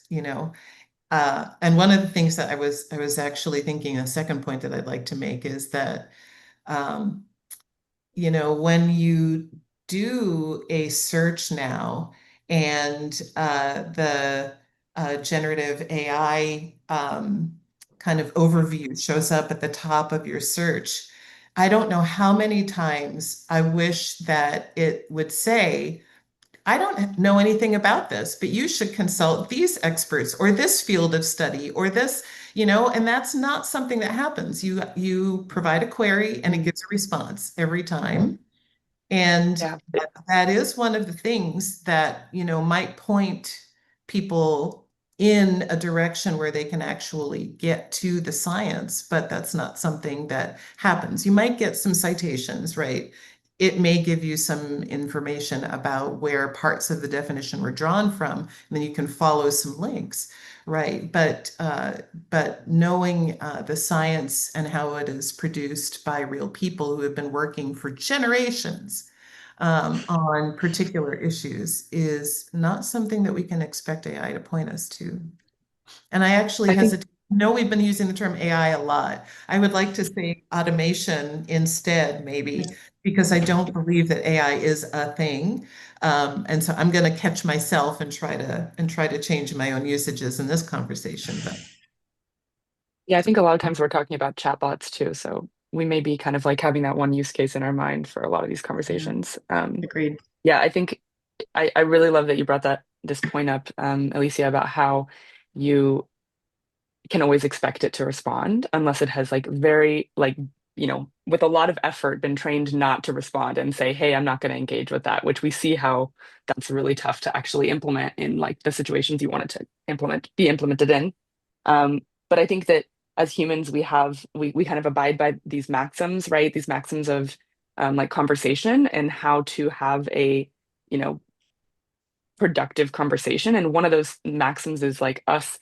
And one of the things that I was actually thinking, a second point that I'd like to make is that um, when you do a search now, and the generative AI kind of overview shows up at the top of your search, I don't know how many times I wish that it would say, I don't know anything about this, but you should consult these experts, or this field of study, or this, and that's not something that happens. You provide a query and it gives a response every time. And Yeah. that is one of the things that, might point people in a direction where they can actually get to the science, but that's not something that happens. You might get some citations, right? It may give you some information about where parts of the definition were drawn from, and then you can follow some links, right? But knowing the science and how it is produced by real people who have been working for generations on particular issues is not something that we can expect AI to point us to. And I actually I think, hesitate. I know we've been using the term AI a lot. I would like to say automation instead, maybe, because I don't believe that AI is a thing. And so I'm going to catch myself and try to change my own usages in this conversation. But yeah, I think a lot of times we're talking about chatbots too. So we may be kind of like having that one use case in our mind for a lot of these conversations. Agreed. Yeah, I think I really love that you brought this point up, Alicia, about how you can always expect it to respond unless it has like very like with a lot of effort been trained not to respond and say, hey, I'm not going to engage with that, which we see how that's really tough to actually implement in like the situations you want it to be implemented in. But I think that as humans, we kind of abide by these maxims, right? These maxims of like conversation and how to have a you know productive conversation. And one of those maxims is like us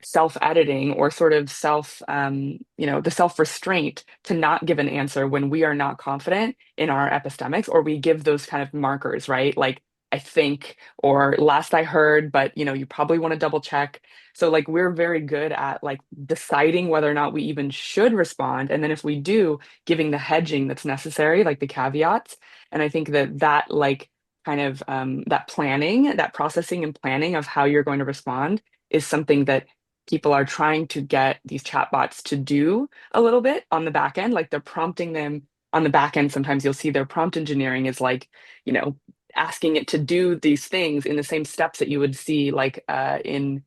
self-editing or sort of the self-restraint to not give an answer when we are not confident in our epistemics, or we give those kind of markers, right? Like, I think, or last I heard, but you probably want to double check. So like we're very good at like deciding whether or not we even should respond. And then if we do, giving the hedging that's necessary, like the caveats. And I think that like kind of that planning, that processing and planning of how you're going to respond is something that people are trying to get these chatbots to do a little bit on the back end. Like they're prompting them on the back end. Sometimes you'll see their prompt engineering is like, asking it to do these things in the same steps that you would see like in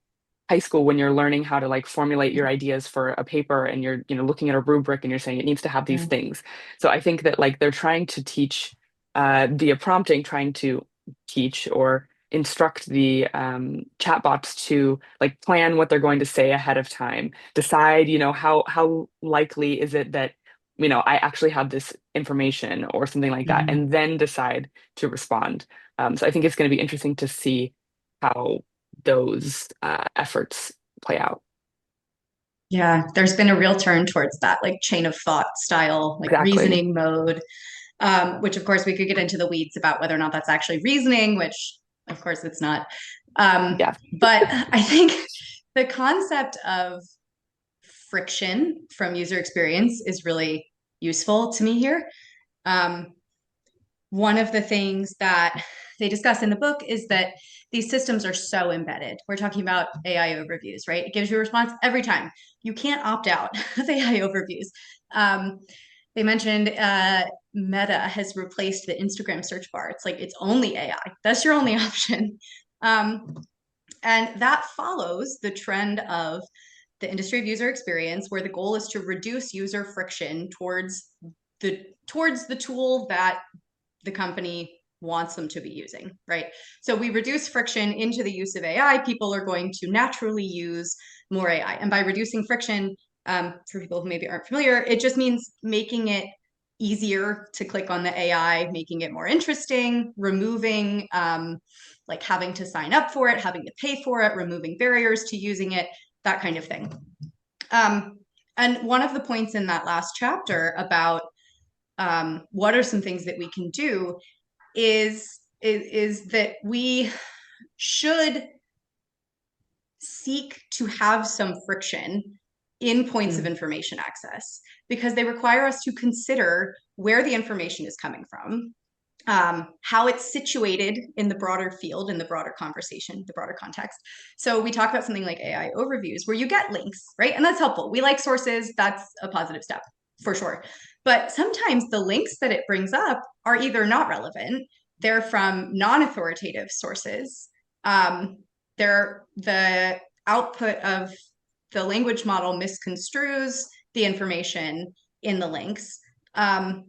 high school when you're learning how to like formulate your ideas for a paper, and you're looking at a rubric and you're saying it needs to have these things. So I think that like they're trying to teach via prompting, trying to teach or instruct the chatbots to like plan what they're going to say ahead of time, decide, how likely is it that, I actually have this information or something like that, and then decide to respond. So I think it's going to be interesting to see how those efforts play out. Yeah, there's been a real turn towards that, like chain of thought style, like Exactly. reasoning mode, which of course we could get into the weeds about whether or not that's actually reasoning, which of course it's not. Yeah. But I think the concept of friction from user experience is really useful to me here. One of the things that they discuss in the book is that these systems are so embedded. We're talking about AI overviews, right? It gives you a response every time. You can't opt out of AI overviews. They mentioned Meta has replaced the Instagram search bar. It's like it's only AI. That's your only option. And that follows the trend of the industry of user experience, where the goal is to reduce user friction towards the tool that the company wants them to be using, right? So we reduce friction into the use of AI. People are going to naturally use more AI. And by reducing friction, for people who maybe aren't familiar, it just means making it easier to click on the AI, making it more interesting, removing like having to sign up for it, having to pay for it, removing barriers to using it, that kind of thing. And one of the points in that last chapter about what are some things that we can do is that we should seek to have some friction in points of information access, because they require us to consider where the information is coming from, how it's situated in the broader field, in the broader conversation, the broader context. So we talk about something like AI overviews, where you get links, right? And that's helpful. We like sources. That's a positive step for sure. But sometimes the links that it brings up are either not relevant, they're from non-authoritative sources. They're the output of the language model misconstrues the information in the links. And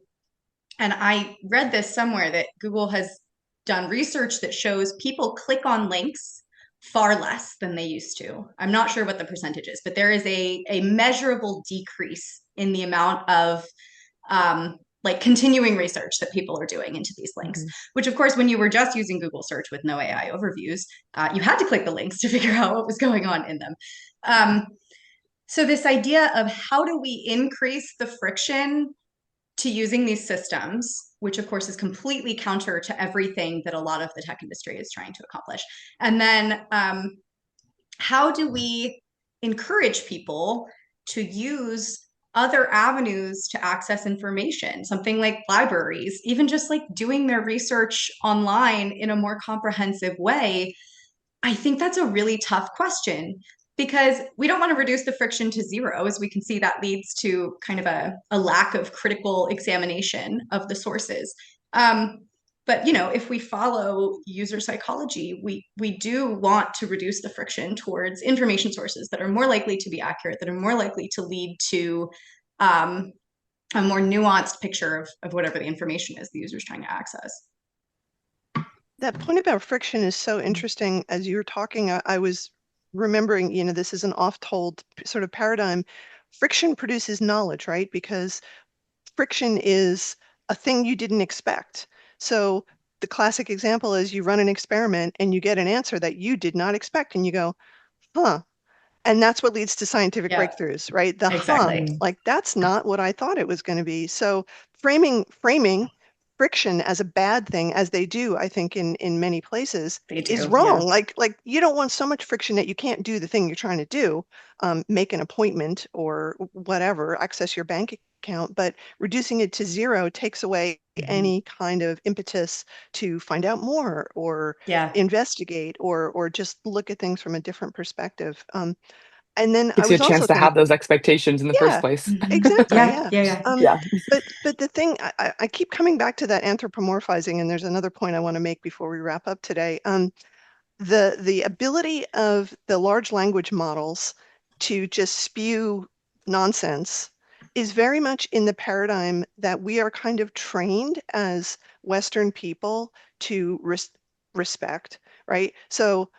I read this somewhere that Google has done research that shows people click on links far less than they used to. I'm not sure what the percentage is, but there is a measurable decrease in the amount of like continuing research that people are doing into these links, which of course, when you were just using Google search with no AI overviews, you had to click the links to figure out what was going on in them. So this idea of how do we increase the friction to using these systems, which of course is completely counter to everything that a lot of the tech industry is trying to accomplish. And then how do we encourage people to use other avenues to access information, something like libraries, even just like doing their research online in a more comprehensive way? I think that's a really tough question, because we don't want to reduce the friction to zero. As we can see, that leads to kind of a lack of critical examination of the sources. But if we follow user psychology, we do want to reduce the friction towards information sources that are more likely to be accurate, that are more likely to lead to a more nuanced picture of whatever the information is the user is trying to access. That point about friction is so interesting. As you were talking, I was remembering, this is an oft-told sort of paradigm. Friction produces knowledge, right? Because friction is a thing you didn't expect. So the classic example is you run an experiment and you get an answer that you did not expect, and you go, huh. And that's what leads to scientific breakthroughs, right? The Exactly. like that's not what I thought it was going to be. So framing friction as a bad thing, as they do, I think in many places, is wrong. Like you don't want so much friction that you can't do the thing you're trying to do, make an appointment or whatever, access your bank account. But reducing it to zero takes away any kind of impetus to find out more or investigate or just look at things from a different perspective. And then I Gives you a was chance also to thinking, have those expectations in the first place. exactly, Yeah. But the thing, I keep coming back to that anthropomorphizing, and there's another point I want to make before we wrap up today. The ability of the large language models to just spew nonsense is very much in the paradigm that we are kind of trained as Western people to respect, right? So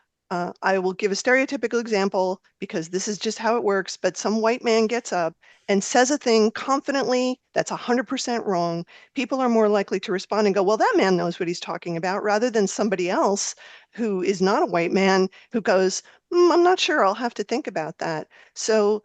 I will give a stereotypical example because this is just how it works, but some white man gets up and says a thing confidently that's 100% wrong, people are more likely to respond and go, well, that man knows what he's talking about, rather than somebody else who is not a white man who goes, I'm not sure, I'll have to think about that. So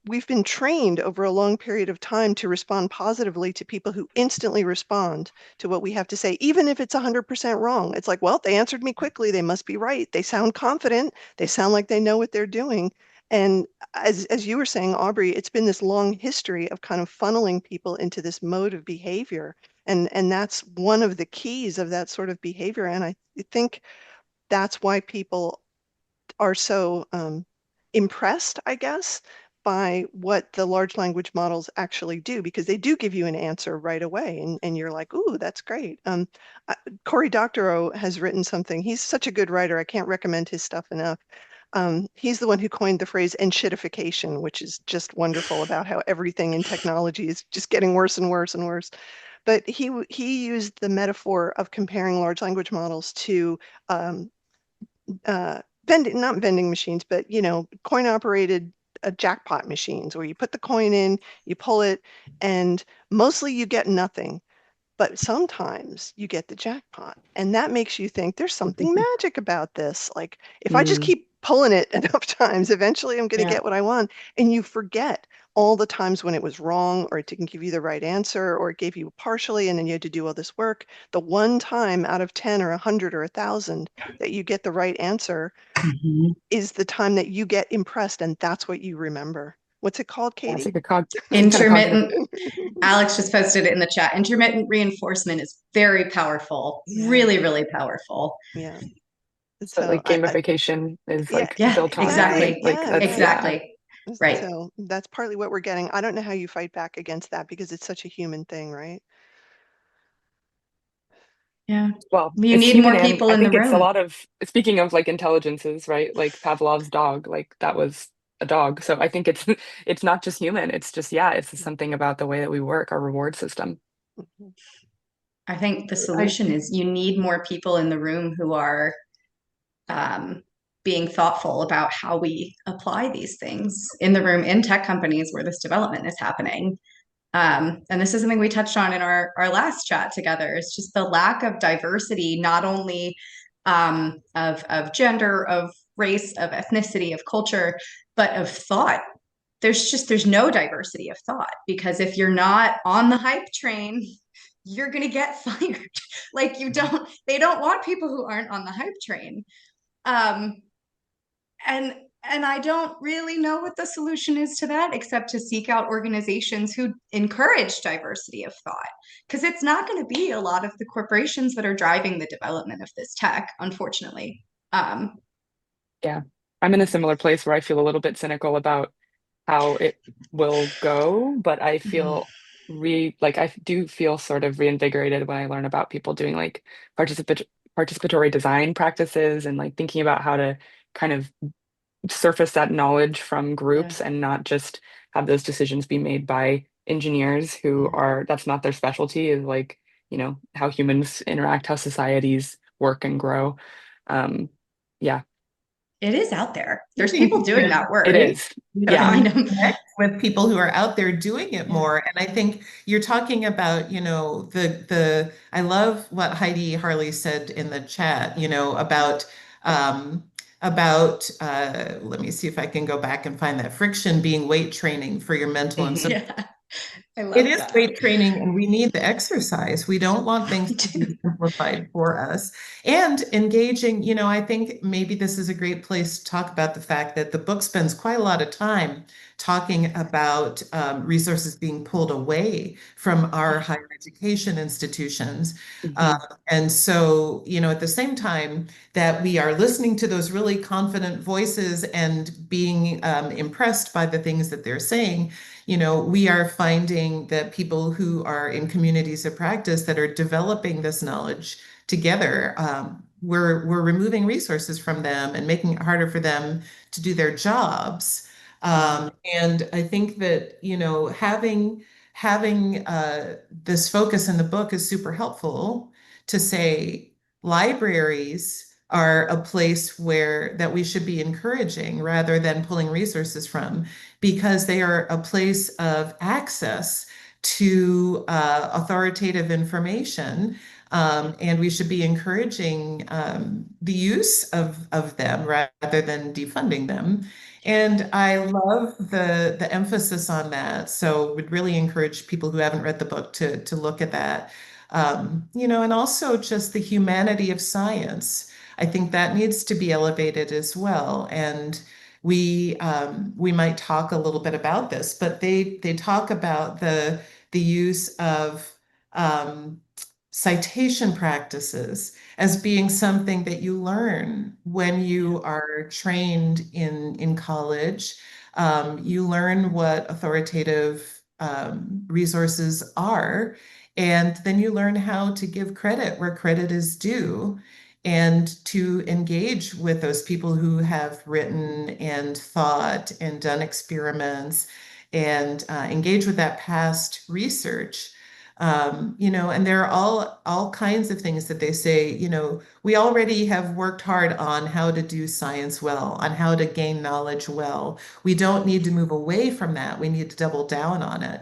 we've been trained over a long period of time to respond positively to people who instantly respond to what we have to say, even if it's 100% wrong. It's like, well, they answered me quickly, they must be right. They sound confident, they sound like they know what they're doing. And as you were saying, Aubrie, it's been this long history of kind of funneling people into this mode of behavior. And that's one of the keys of that sort of behavior. And I think that's why people are so impressed, I guess, by what the large language models actually do, because they do give you an answer right away. And you're like, ooh, that's great. Cory Doctorow has written something. He's such a good writer. I can't recommend his stuff enough. He's the one who coined the phrase "enshittification," which is just wonderful about how everything in technology is just getting worse and worse and worse. But he used the metaphor of comparing large language models to um, not vending machines, but coin operated jackpot machines where you put the coin in, you pull it, and mostly you get nothing. But sometimes you get the jackpot, and that makes you think there's something magic about this. Like, if I just keep pulling it enough times, eventually I'm going to Yeah. get what I want. And you forget all the times when it was wrong, or it didn't give you the right answer, or it gave you partially, and then you had to do all this work. The one time out of 10 or 100 or 1,000 that you get the right answer is the time that you get impressed, and that's what you remember. What's it called, Yeah, it's Katie? like kind of cognitive. Intermittent, Alex just posted it in the chat. Intermittent reinforcement is very powerful, Yeah, really, really powerful. yeah. So So like gamification is yeah, like Yeah, built on it, right? exactly. Like yeah, that's yeah. yeah. Exactly. Right. So that's partly what we're getting. I don't know how you fight back against that because it's such a human thing, right? Yeah. Well, You it's need human, more and people I in the think it's a room. lot of, speaking of like intelligences, right? Like Pavlov's dog, like that was a dog. So I think it's it's not just human. It's just yeah, it's just something about the way that we work, our reward system. Mhm. I think the I solution is you need more people in the room who are um, being thoughtful about how we apply these things in the room in tech companies where this development is happening. And this is something we touched on in our last chat together. It's just the lack of diversity, not only of gender, of race, of ethnicity, of culture, but of thought. There's no diversity of thought, because if you're not on the hype train, you're gonna get fired. Like they don't want people who aren't on the hype train. Um, and I don't really know what the solution is to that, except to seek out organizations who encourage diversity of thought, because it's not going to be a lot of the corporations that are driving the development of this tech, unfortunately. Um, Yeah. I'm in a similar place where I feel a little bit cynical about how it will go, but I feel like I do feel sort of reinvigorated when I learn about people doing like participatory design practices and like thinking about how to kind of surface that knowledge from yeah. groups and not just have those decisions be made by engineers who are that's not their specialty is like, how humans interact, how societies work and grow. Um, yeah, It is out there. There's think people doing that it work. is. we To Yeah. can find them. connect with people who are out there doing it Yeah. more. And I think you're talking about, I love what Heidi Harley said in the chat, um, let me see if I can go back and find that friction being weight training for your mental and social. Yeah. I It love is that. weight training, and we need the exercise. We don't want things to be simplified for us. And engaging, I think maybe this is a great place to talk about the fact that the book spends quite a lot of time talking about resources being pulled away from our higher education institutions. Mhm. And so, at the same time that we are listening to those really confident voices and being impressed by the things that they're saying, we are finding that people who are in communities of practice that are developing this knowledge together, we're removing resources from them and making it harder for them to do their jobs. And I think that, having this focus in the book is super helpful to say libraries are a place where that we should be encouraging rather than pulling resources from, because they are a place of access to authoritative information. And we should be encouraging the use of them rather than defunding them. And I love the emphasis on that. So would really encourage people who haven't read the book to look at that. And also just the humanity of science. I think that needs to be elevated as well. And we might talk a little bit about this, but they talk about the use of um, citation practices as being something that you learn when you are trained in college. You learn what authoritative resources are, and then you learn how to give credit where credit is due and to engage with those people who have written and thought and done experiments and engage with that past research. And there are all kinds of things that they say, we already have worked hard on how to do science well, on how to gain knowledge well. We don't need to move away from that. We need to double down on it.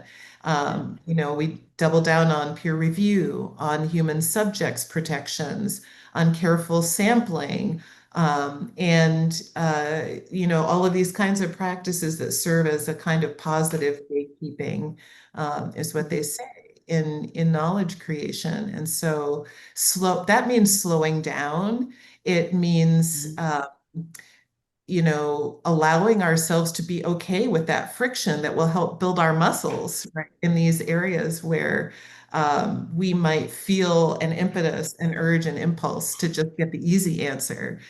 We double down on peer review, on human subjects protections, on careful sampling, and all of these kinds of practices that serve as a kind of positive gatekeeping, is what they say in knowledge creation. And so that means slowing down. It means allowing ourselves to be okay with that friction that will help build our muscles, right, in these areas where we might feel an impetus, an urge, an impulse to just get the easy answer.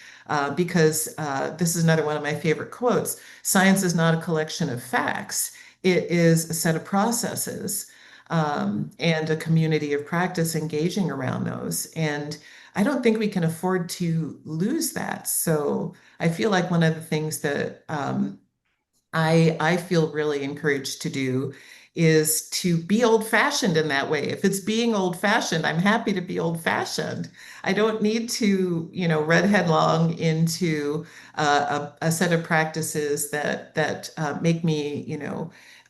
Because this is another one of my favorite quotes: science is not a collection of facts, it is a set of processes, and a community of practice engaging around those. And I don't think we can afford to lose that. So I feel like one of the things that I feel really encouraged to do is to be old-fashioned in that way. If it's being old-fashioned, I'm happy to be old-fashioned. I don't need to, run headlong into a set of practices that make me,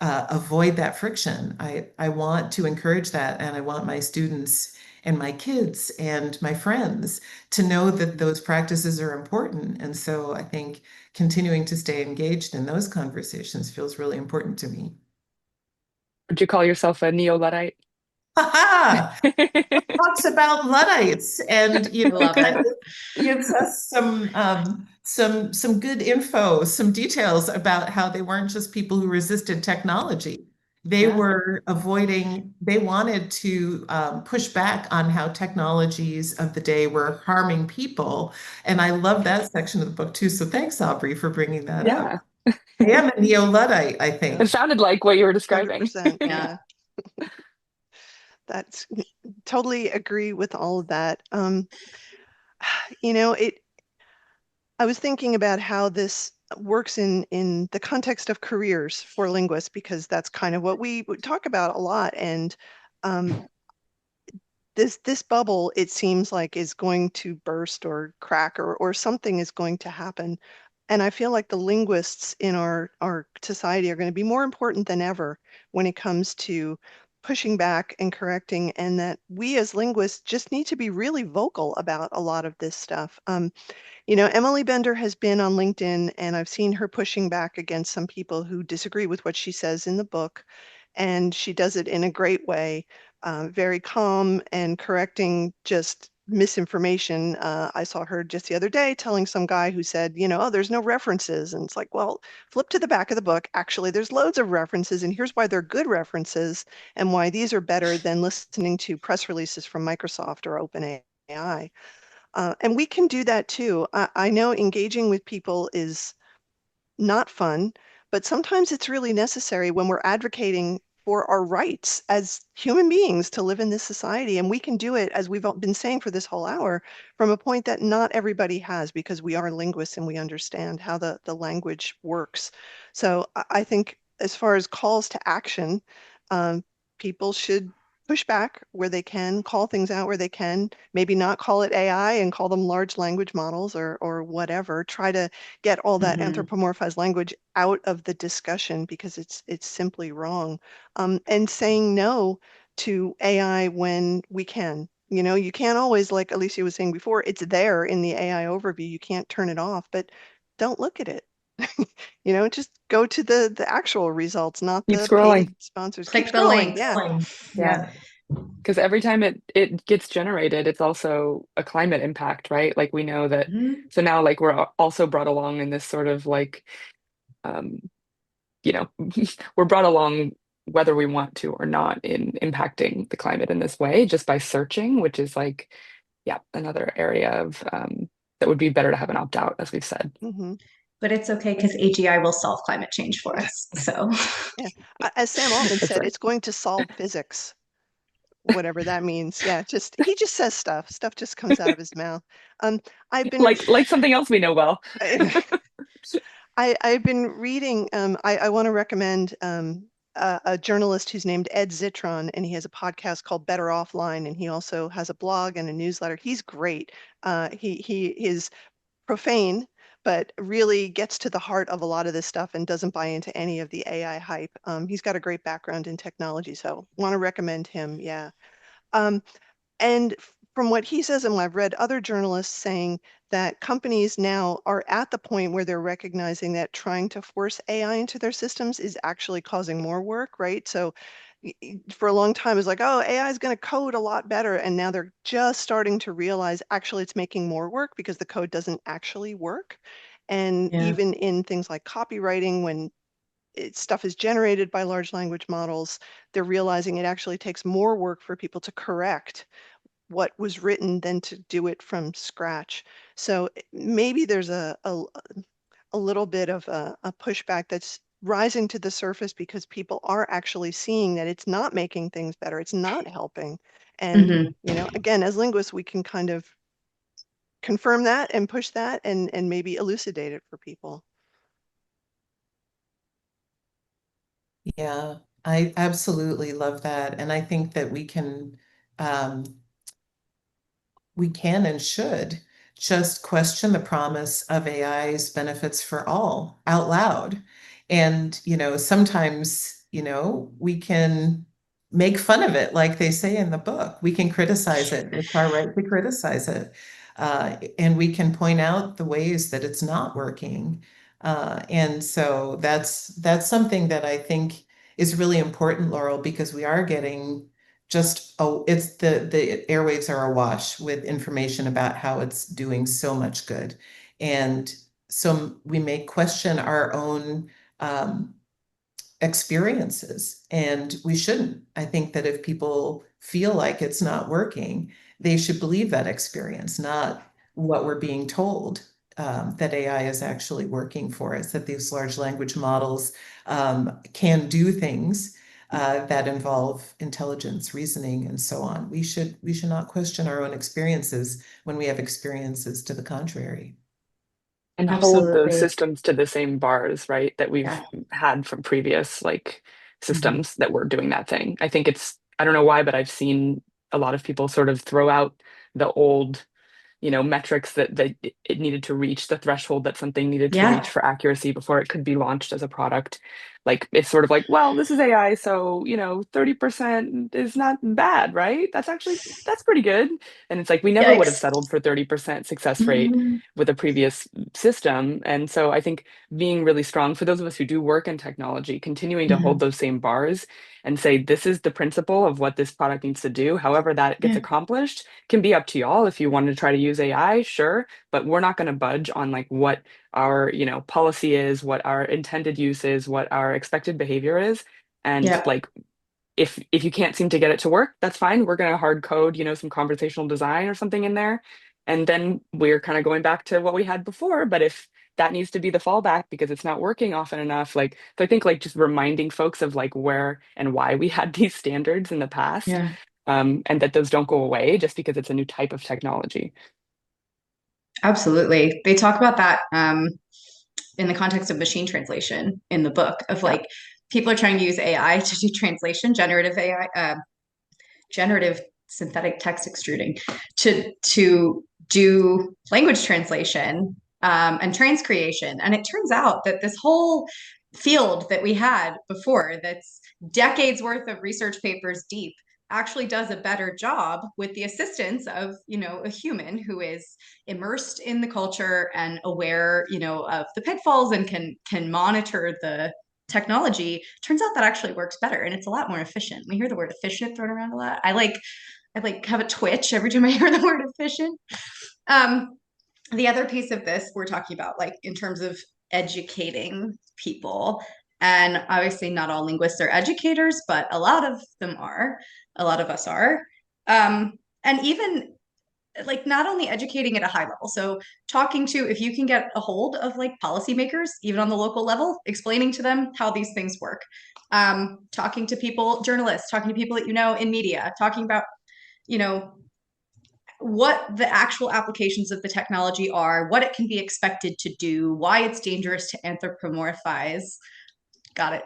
avoid that friction. I want to encourage that, and I want my students and my kids and my friends to know that those practices are important. And so I think continuing to stay engaged in those conversations feels really important to me. Would you call yourself a neo-Luddite? Ha talks about Luddites, and I love kind it. of gives us some good info, some details about how they weren't just people who resisted technology. They Yeah. were they wanted to push back on how technologies of the day were harming people. And I love that section of the book too. So thanks, Aubrie, for bringing that up. Yeah, I am a neo-Luddite, I it think. sounded like what you were describing. 100%. Yeah. Yeah, that's totally agree with all of that. It. I was thinking about how this works in the context of careers for linguists, because that's kind of what we would talk about a lot. And um, this bubble, it seems like, is going to burst or crack, or something is going to happen. And I feel like the linguists in our society are going to be more important than ever when it comes to pushing back and correcting, and that we as linguists just need to be really vocal about a lot of this stuff. Emily Bender has been on LinkedIn, and I've seen her pushing back against some people who disagree with what she says in the book. And she does it in a great way, very calm and correcting just misinformation. I saw her just the other day telling some guy who said, oh, there's no references. And it's like, well, flip to the back of the book. Actually, there's loads of references, and here's why they're good references and why these are better than listening to press releases from Microsoft or OpenAI. And we can do that too. I know engaging with people is not fun, but sometimes it's really necessary when we're advocating for our rights as human beings to live in this society. And we can do it, as we've been saying for this whole hour, from a point that not everybody has, because we are linguists and we understand how the language works. So I think as far as calls to action, um, people should push back where they can, call things out where they can, maybe not call it AI and call them large language models or whatever. Try to get all that anthropomorphized language out of the discussion because it's simply wrong. And saying no to AI when we can. You know, you can't always, like Alicia was saying before, it's there in the AI overview. You can't turn it off, but don't look at it. You know, just go to the actual results, not Keep the scrolling. paid sponsors. Click Keep the scrolling. links. Yeah. Yeah. Because every time it gets generated, it's also a climate impact, right? Like we know that. So now, like we're also brought along in this sort of like, um, you know, we're brought along whether we want to or not in impacting the climate in this way just by searching, which is like, yeah, another area of that would be better to have an opt out, as we've said. Mm-hmm. But it's okay because AGI will solve climate change for us. So Yeah. As Sam Altman That's said, right. it's going to solve physics, whatever that means. Yeah, he just says stuff. Stuff just comes out of his mouth. I've been Like something else we know well. I've been reading. I want to recommend a journalist who's named Ed Zitron, and he has a podcast called Better Offline, and he also has a blog and a newsletter. He's great. He is profane, but really gets to the heart of a lot of this stuff and doesn't buy into any of the AI hype. He's got a great background in technology, so want to recommend him. Yeah. Um, and from what he says, and I've read other journalists saying that companies now are at the point where they're recognizing that trying to force AI into their systems is actually causing more work, right? So for a long time, it's like, oh, AI is going to code a lot better. And now they're just starting to realize actually it's making more work because the code doesn't actually work. And even in things like copywriting, when stuff is generated by large language models, they're realizing it actually takes more work for people to correct what was written than to do it from scratch. So maybe there's a little bit of a pushback that's rising to the surface because people are actually seeing that it's not making things better, it's not helping. And, you know, again, as linguists, we can kind of confirm that and push that and maybe elucidate it for people. Yeah, I absolutely love that. And I think that we can and should just question the promise of AI's benefits for all out loud. And, sometimes, we can make fun of it, like they say in the book. We can criticize it. It's our right to criticize it. And we can point out the ways that it's not working. And so that's something that I think is really important, Laurel, because we are getting just it's the airwaves are awash with information about how it's doing so much good. And so we may question our own experiences, and we shouldn't. I think that if people feel like it's not working, they should believe that experience, not what we're being told, that AI is actually working for us, that these large language models can do things that involve intelligence, reasoning, and so on. We should not question our own experiences when we have experiences to the contrary. And hold those systems to the same bars, right, that we've had from previous like systems that were doing that thing. I think I don't know why, but I've seen a lot of people sort of throw out the old, metrics that it needed to reach, the threshold that something needed to reach for accuracy before it could be launched as a product. Like it's sort of like, well, this is AI, so 30% is not bad, right? That's pretty good. And it's like we never would have settled for 30% success rate with a previous system. And so I think being really strong for those of us who do work in technology, continuing to hold those same bars and say, this is the principle of what this product needs to do. However that gets accomplished can be up to y'all. If you want to try to use AI, sure, but we're not going to budge on like what our, policy is, what our intended use is, what our expected behavior is. And like, if you can't seem to get it to work, that's fine. We're going to hard code, some conversational design or something in there. And then we're kind of going back to what we had before. But if that needs to be the fallback because it's not working often enough, like, so I think like just reminding folks of like where and why we had these standards in the past, and that those don't go away just because it's a new type of technology. Absolutely. They talk about that in the context of machine translation in the book of like people are trying to use AI to do translation, generative AI, generative synthetic text extruding to do language translation and transcreation. And it turns out that this whole field that we had before, that's decades worth of research papers deep, actually does a better job with the assistance of, a human who is immersed in the culture and aware, of the pitfalls and can monitor the technology. Turns out that actually works better and it's a lot more efficient. We hear the word efficient thrown around a lot. I like have a twitch every time I hear the word efficient. The other piece of this we're talking about, like in terms of educating people, and obviously not all linguists are educators, but a lot of them are. A lot of us are. And even like not only educating at a high level, so talking to, if you can get a hold of like policymakers, even on the local level, explaining to them how these things work, talking to people, journalists, talking to people that in media, talking about, what the actual applications of the technology are, what it can be expected to do, why it's dangerous to anthropomorphize. Got it.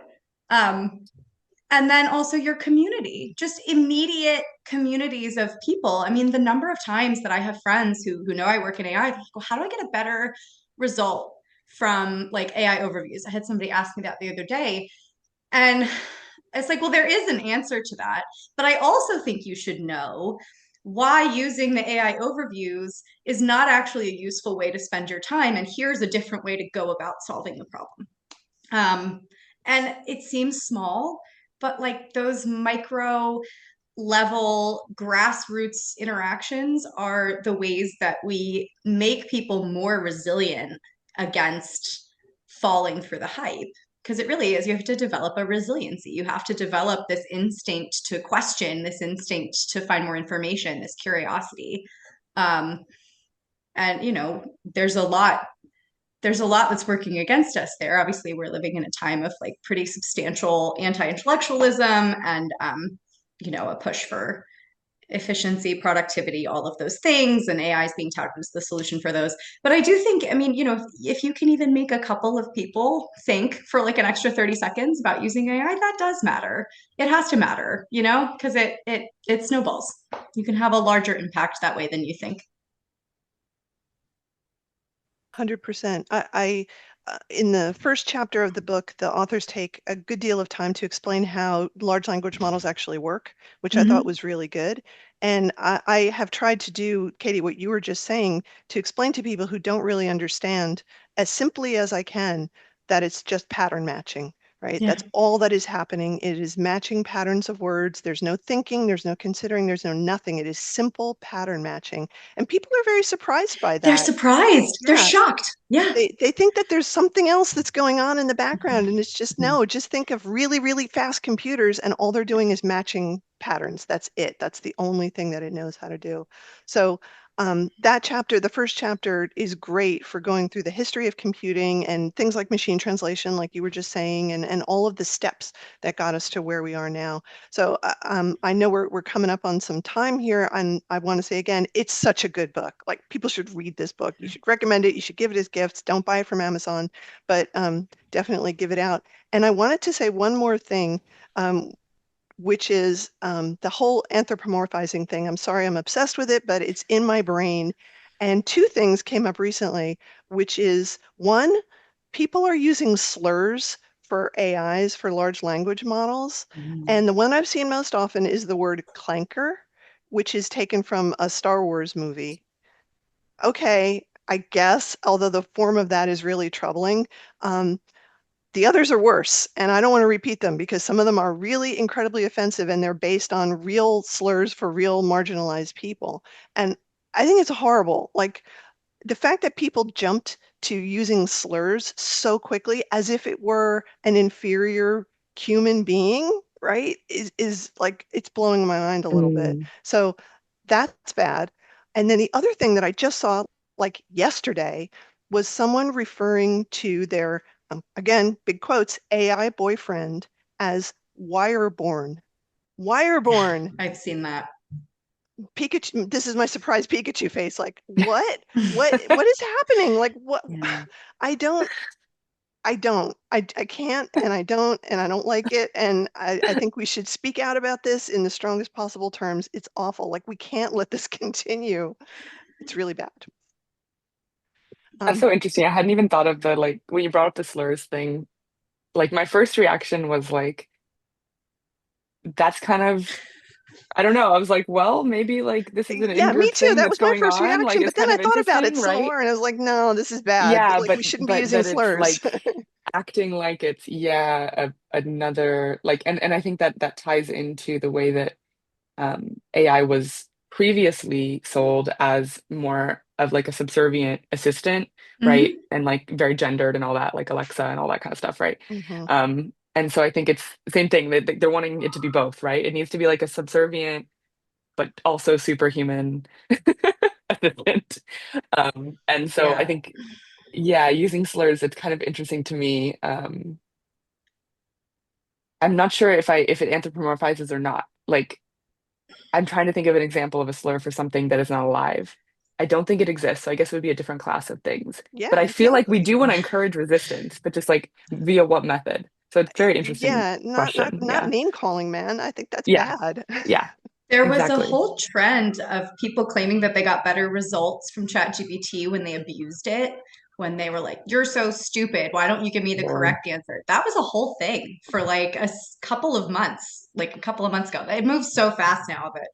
And then also your community, just immediate communities of people. I mean, the number of times that I have friends who know I work in AI, like, well, how do I get a better result from like AI overviews? I had somebody ask me that the other day. And it's like, well, there is an answer to that. But I also think you should know why using the AI overviews is not actually a useful way to spend your time. And here's a different way to go about solving the problem. And it seems small, but like those micro level grassroots interactions are the ways that we make people more resilient against falling for the hype. Because it really is, you have to develop a resiliency. You have to develop this instinct to question, this instinct to find more information, this curiosity. And there's a lot that's working against us there. Obviously, we're living in a time of like pretty substantial anti-intellectualism and a push for efficiency, productivity, all of those things, and AI is being touted as the solution for those. But I do think, if you can even make a couple of people think for like an extra 30 seconds about using AI, that does matter. It has to matter, because it snowballs. You can have a larger impact that way than you think. 100%. In the first chapter of the book, the authors take a good deal of time to explain how large language models actually work, which I thought was really good. And I have tried to do, Katie, what you were just saying, to explain to people who don't really understand as simply as I can that it's just pattern matching, right? Yeah. That's all that is happening. It is matching patterns of words. There's no thinking, there's no considering, there's no nothing. It is simple pattern matching. And people are very surprised by that. They're surprised. They're Yeah. shocked. Yeah. They think that there's something else that's going on in the background, and it's just no. Just think of really, really fast computers, and all they're doing is matching patterns. That's it. That's the only thing that it knows how to do. So that chapter, the first chapter, is great for going through the history of computing and things like machine translation, like you were just saying, and all of the steps that got us to where we are now. So I know we're coming up on some time here, and I want to say again, it's such a good book. Like, people should read this book. You should recommend it. You should give it as gifts. Don't buy it from Amazon, but definitely give it out. And I wanted to say one more thing. Which is the whole anthropomorphizing thing. I'm sorry, I'm obsessed with it, but it's in my brain. And two things came up recently, which is one, people are using slurs for AIs, for large language models. And the one I've seen most often is the word clanker, which is taken from a Star Wars movie. Okay, I guess, although the form of that is really troubling. The others are worse, and I don't want to repeat them because some of them are really incredibly offensive and they're based on real slurs for real marginalized people. And I think it's horrible. Like, the fact that people jumped to using slurs so quickly as if it were an inferior human being, right, is like, it's blowing my mind a little bit. So that's bad. And then the other thing that I just saw like yesterday was someone referring to their again, big quotes, AI boyfriend as wireborn. Wireborn. I've seen that. Pikachu, this is my surprise Pikachu face. Like, what? What is happening? Like, what? Yeah. I don't, I don't. I can't, and I don't like it. And I think we should speak out about this in the strongest possible terms. It's awful. Like, we can't let this continue. It's really bad. That's so interesting. I hadn't even thought of the like when you brought up the slurs thing. Like my first reaction was like, that's kind of I don't know. I was like, well, maybe like this is an Yeah, me in-group too. thing That that's was my going first on. Like reaction. it's But then kind I of thought about it interesting, some right? more, and I was like, no, this is bad. Yeah, Like, we shouldn't be but using that it's slurs. like acting like it's another like and I think that that ties into the way that AI was previously sold as more of like a subservient assistant, right? Mhm. And like very gendered and all that, like Alexa and all that kind of stuff, right? Hmm. And so I think it's the same thing that they're wanting it to be both, right? It needs to be like a subservient, but also superhuman assistant. And so I Yeah. think, yeah, using slurs, it's kind of interesting to me. I'm not sure if it anthropomorphizes or not. Like I'm trying to think of an example of a slur for something that is not alive. I don't think it exists, so I guess it would be a different class of things. Yeah, But I feel like we exactly. do want to encourage resistance, but just like via what method? So it's a very interesting Yeah, question. not Yeah. name calling, man. I think that's Yeah. bad. Yeah. There was a Exactly. whole trend of people claiming that they got better results from ChatGPT when they abused it, when they were like, "You're so stupid. Why don't you give me the Lord. correct answer?" That was a whole thing for like couple of months, like a couple of months ago. It moves so fast now that,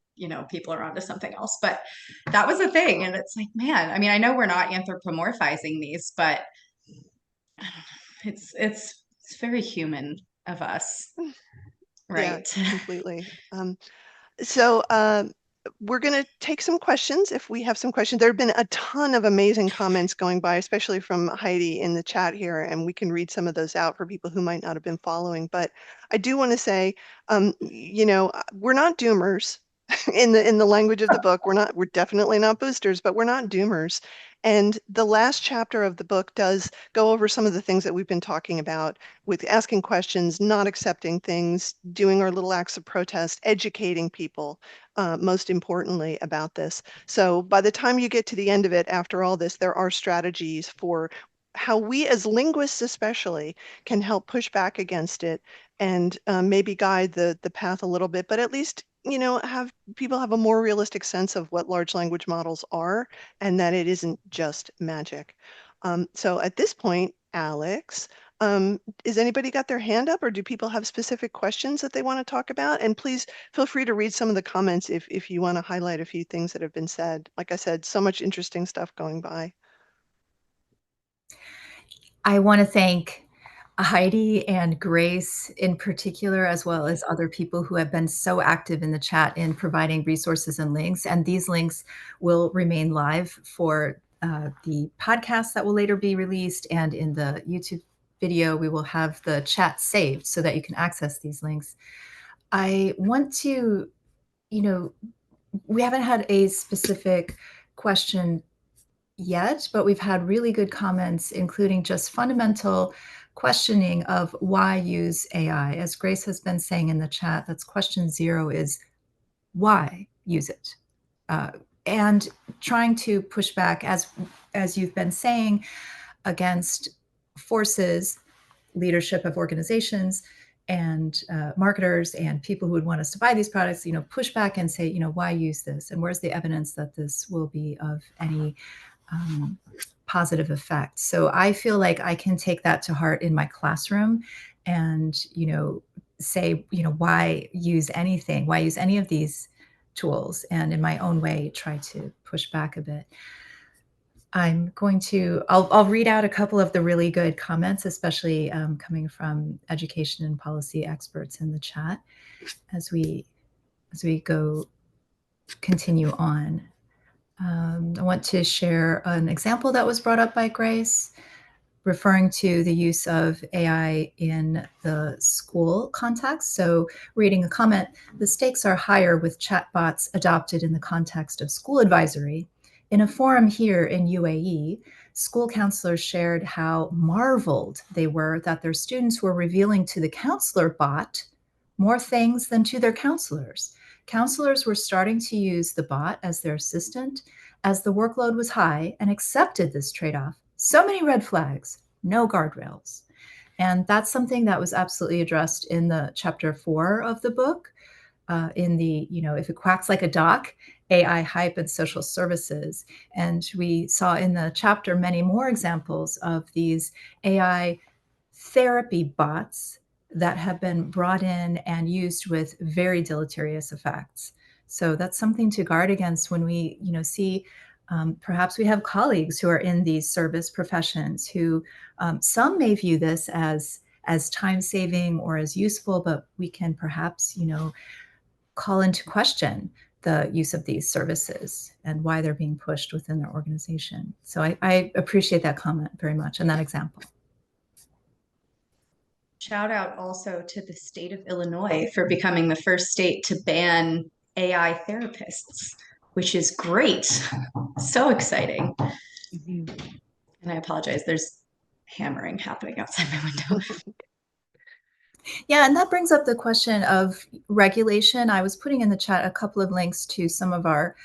people are onto something else. But that was a thing. And it's like, man, I mean, I know we're not anthropomorphizing these, but it's very human of us, Yeah, right? completely. So we're going to take some questions if we have some questions. There have been a ton of amazing comments going by, especially from Heidi in the chat here, and we can read some of those out for people who might not have been following. But I do want to say, we're not doomers. In the language of the book, we're definitely not boosters, but we're not doomers. And the last chapter of the book does go over some of the things that we've been talking about with asking questions, not accepting things, doing our little acts of protest, educating people, most importantly about this. So by the time you get to the end of it, after all this, there are strategies for how we as linguists especially can help push back against it and maybe guide the path a little bit, but at least have people have a more realistic sense of what large language models are and that it isn't just magic. So at this point, Alex, is anybody got their hand up or do people have specific questions that they want to talk about? And please feel free to read some of the comments if you want to highlight a few things that have been said. Like I said, so much interesting stuff going by. I want to thank Heidi and Grace in particular, as well as other people who have been so active in the chat in providing resources and links. And these links will remain live for the podcast that will later be released. And in the YouTube video, we will have the chat saved so that you can access these links. I want to, we haven't had a specific question yet, but we've had really good comments, including just fundamental questioning of why use AI. As Grace has been saying in the chat, that's question 0 is why use it? And trying to push back, as you've been saying, against forces, leadership of organizations and marketers and people who would want us to buy these products, push back and say, why use this? And where's the evidence that this will be of any positive effect? So I feel like I can take that to heart in my classroom and, say, why use anything? Why use any of these tools? And in my own way, try to push back a bit. I'll read out a couple of the really good comments, especially coming from education and policy experts in the chat as we continue on. I want to share an example that was brought up by Grace, referring to the use of AI in the school context. So reading a comment, the stakes are higher with chatbots adopted in the context of school advisory. In a forum here in UAE, school counselors shared how marveled they were that their students were revealing to the counselor bot more things than to their counselors. Counselors were starting to use the bot as their assistant as the workload was high and accepted this trade-off. So many red flags, no guardrails. And that's something that was absolutely addressed in the chapter 4 of the book, in the, if it quacks like a duck, AI hype and social services. And we saw in the chapter many more examples of these AI therapy bots that have been brought in and used with very deleterious effects. So that's something to guard against when we, see perhaps we have colleagues who are in these service professions who some may view this as time saving or as useful, but we can perhaps, call into question the use of these services and why they're being pushed within their organization. So I appreciate that comment very much and that example. Shout out also to the state of Illinois for becoming the first state to ban AI therapists, which is great. So exciting. Mhm. And I apologize, there's hammering happening outside my window. Yeah, and that brings up the question of regulation. I was putting in the chat a couple of links to some of our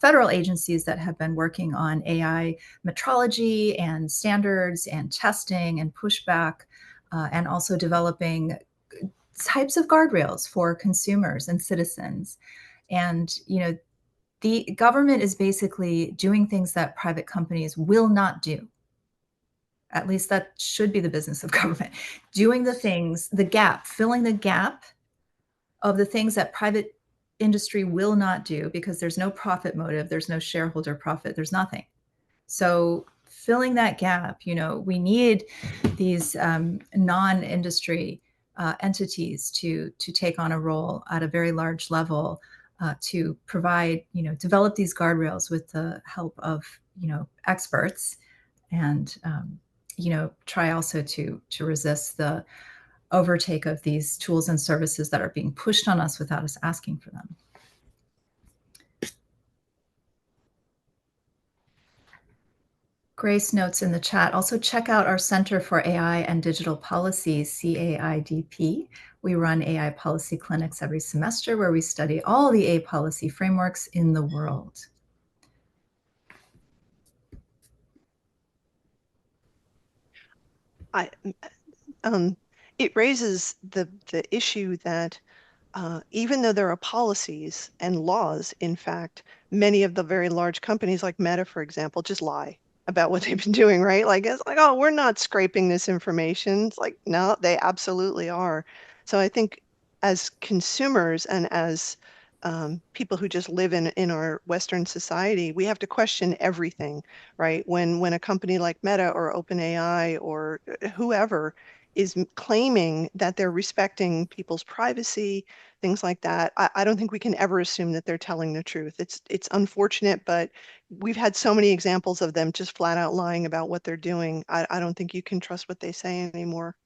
federal agencies that have been working on AI metrology and standards and testing and pushback, and also developing types of guardrails for consumers and citizens. And, the government is basically doing things that private companies will not do. At least that should be the business of government. Doing the things, the gap, filling the gap of the things that private industry will not do because there's no profit motive, there's no shareholder profit, there's nothing. So filling that gap, we need these non-industry entities to take on a role at a very large level, to provide, develop these guardrails with the help of, experts, and try also to resist the overtake of these tools and services that are being pushed on us without us asking for them. Grace notes in the chat, also check out our Center for AI and Digital Policies, CAIDP. We run AI policy clinics every semester where we study all the AI policy frameworks in the world. It raises the issue that even though there are policies and laws, in fact, many of the very large companies like Meta, for example, just lie about what they've been doing, right? Like, it's like, oh, we're not scraping this information. It's like, no, they absolutely are. So I think as consumers and as people who just live in our Western society, we have to question everything, right? When a company like Meta or OpenAI or whoever is claiming that they're respecting people's privacy, things like that, I don't think we can ever assume that they're telling the truth. It's unfortunate, but we've had so many examples of them just flat out lying about what they're doing. I don't think you can trust what they say anymore.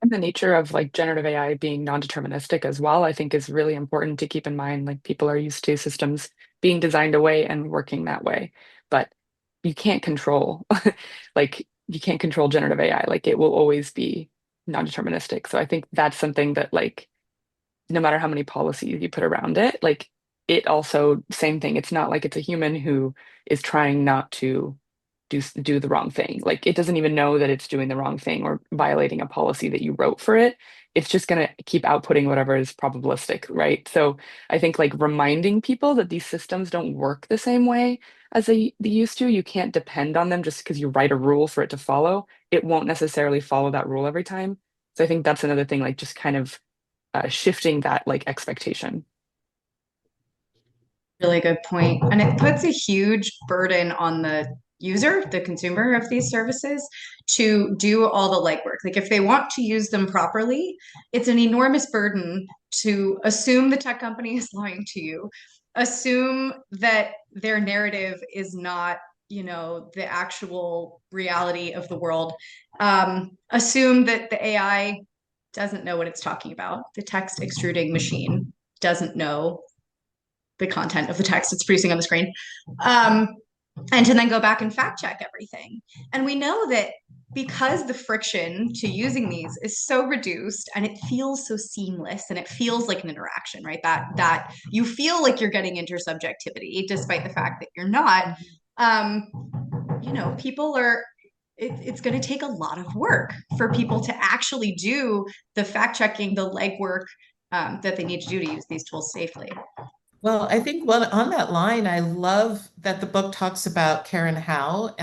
And the nature of like generative AI being non-deterministic as well, I think is really important to keep in mind. Like people are used to systems being designed away and working that way, but you can't control like you can't control generative AI. Like it will always be non-deterministic. So I think that's something that like no matter how many policies you put around it, like it also same thing. It's not like it's a human who is trying not to do the wrong thing. Like it doesn't even know that it's doing the wrong thing or violating a policy that you wrote for it. It's just going to keep outputting whatever is probabilistic, right? So I think like reminding people that these systems don't work the same way as they used to. You can't depend on them just because you write a rule for it to follow. It won't necessarily follow that rule every time. So I think that's another thing, like just kind of shifting that like expectation. Really good point. And it puts a huge burden on the user, the consumer of these services, to do all the legwork. Like if they want to use them properly, it's an enormous burden to assume the tech company is lying to you, assume that their narrative is not, the actual reality of the world, assume that the AI doesn't know what it's talking about. The text extruding machine doesn't know the content of the text it's producing on the screen, and to then go back and fact check everything. And we know that because the friction to using these is so reduced and it feels so seamless and it feels like an interaction, right? That you feel like you're getting intersubjectivity despite the fact that you're not. People are it's going to take a lot of work for people to actually do the fact checking, the legwork that they need to do to use these tools safely. Well, I think on that line, I love that the book talks about Karen Howe,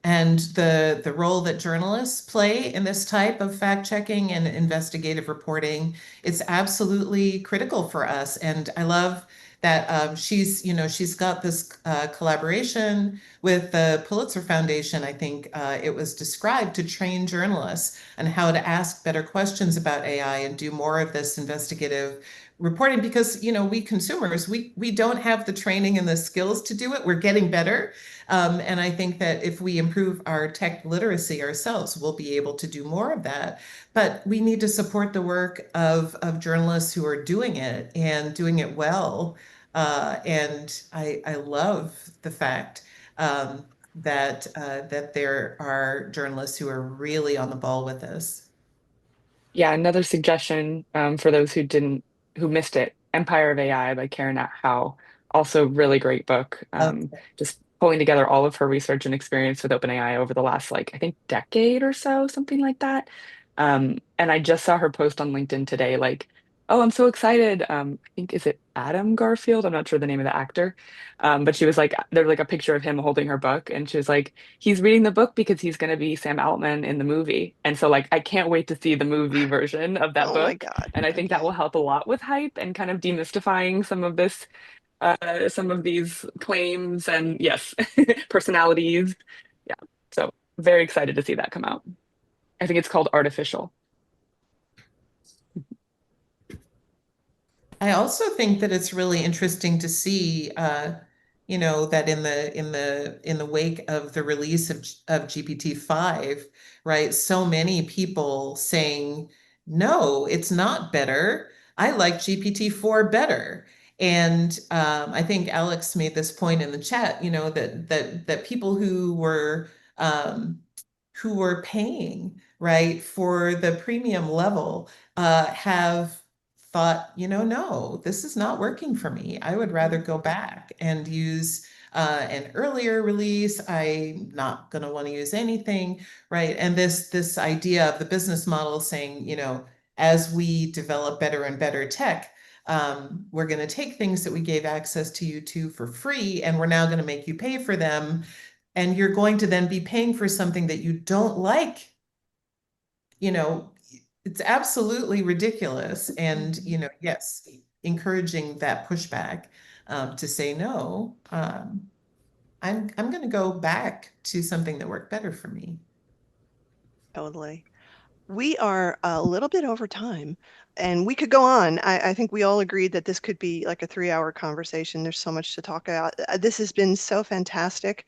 and the role that journalists play in this type of fact checking and investigative reporting. It's absolutely critical for us. And I love that she's got this collaboration with the Pulitzer Foundation. I think it was described to train journalists on how to ask better questions about AI and do more of this investigative reporting, because we consumers, we don't have the training and the skills to do it. We're getting better, and I think that if we improve our tech literacy ourselves, we'll be able to do more of that. But we need to support the work of journalists who are doing it and doing it well. And I love the fact that there are journalists who are really on the ball with this. Yeah, another suggestion for those who missed it, Empire of AI by Karen Howe. Also really great book. Just pulling together all of her research and experience with OpenAI over the last, like, I think decade or so, something like that. And I just saw her post on LinkedIn today, like, oh, I'm so excited. I think, is it Adam Garfield? I'm not sure the name of the actor. But she was like, there's like a picture of him holding her book, and she was like, he's reading the book because he's going to be Sam Altman in the movie. And so, like, I can't wait to see the movie version of that Oh my book. God. And I think that Okay. will help a lot with hype and kind of demystifying some of these claims and, yes, personalities. Yeah. So very excited to see that come out. I think it's called Artificial. I also think that it's really interesting to see, that in the wake of the release of GPT-5, right? So many people saying, no, it's not better. I like GPT-4 better. And I think Alex made this point in the chat, that people who were paying, right, for the premium level have thought, no, this is not working for me. I would rather go back and use an earlier release. I'm not going to want to use anything, right? And this idea of the business model saying, as we develop better and better tech, we're going to take things that we gave access to you to for free, and we're now going to make you pay for them. And you're going to then be paying for something that you don't like. It's absolutely ridiculous. And, yes, encouraging that pushback to say no. I'm going to go back to something that worked better for me. Totally. We are a little bit over time, and we could go on. I think we all agreed that this could be like a 3-hour conversation. There's so much to talk about. This has been so fantastic.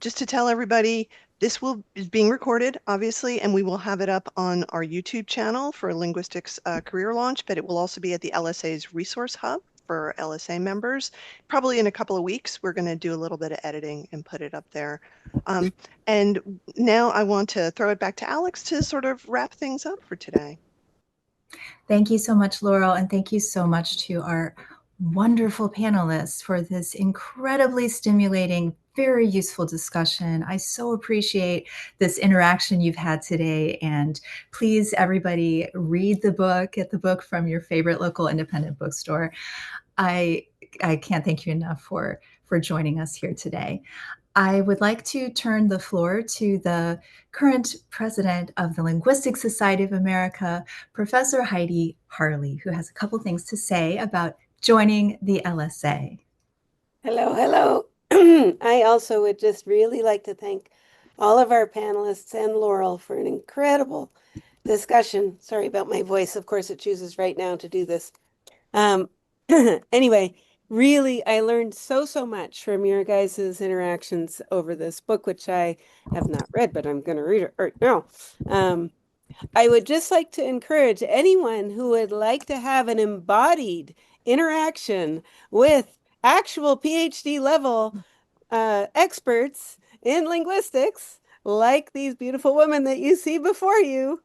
Just to tell everybody, this is being recorded, obviously, and we will have it up on our YouTube channel for Linguistics Career Launch, but it will also be at the LSA's Resource Hub for LSA members. Probably in a couple of weeks, we're going to do a little bit of editing and put it up there. And now I want to throw it back to Alex to sort of wrap things up for today. Thank you so much, Laurel, and thank you so much to our wonderful panelists for this incredibly stimulating, very useful discussion. I so appreciate this interaction you've had today. And please, everybody, read the book, get the book from your favorite local independent bookstore. I can't thank you enough for joining us here today. I would like to turn the floor to the current president of the Linguistics Society of America, Professor Heidi Harley, who has a couple things to say about joining the LSA. Hello, hello. I also would just really like to thank all of our panelists and Laurel for an incredible discussion. Sorry about my voice. Of course, it chooses right now to do this. Anyway, really, I learned so much from your guys' interactions over this book, which I have not read, but I'm going to read it right now. I would just like to encourage anyone who would like to have an embodied interaction with actual PhD level experts in linguistics, like these beautiful women that you see before you,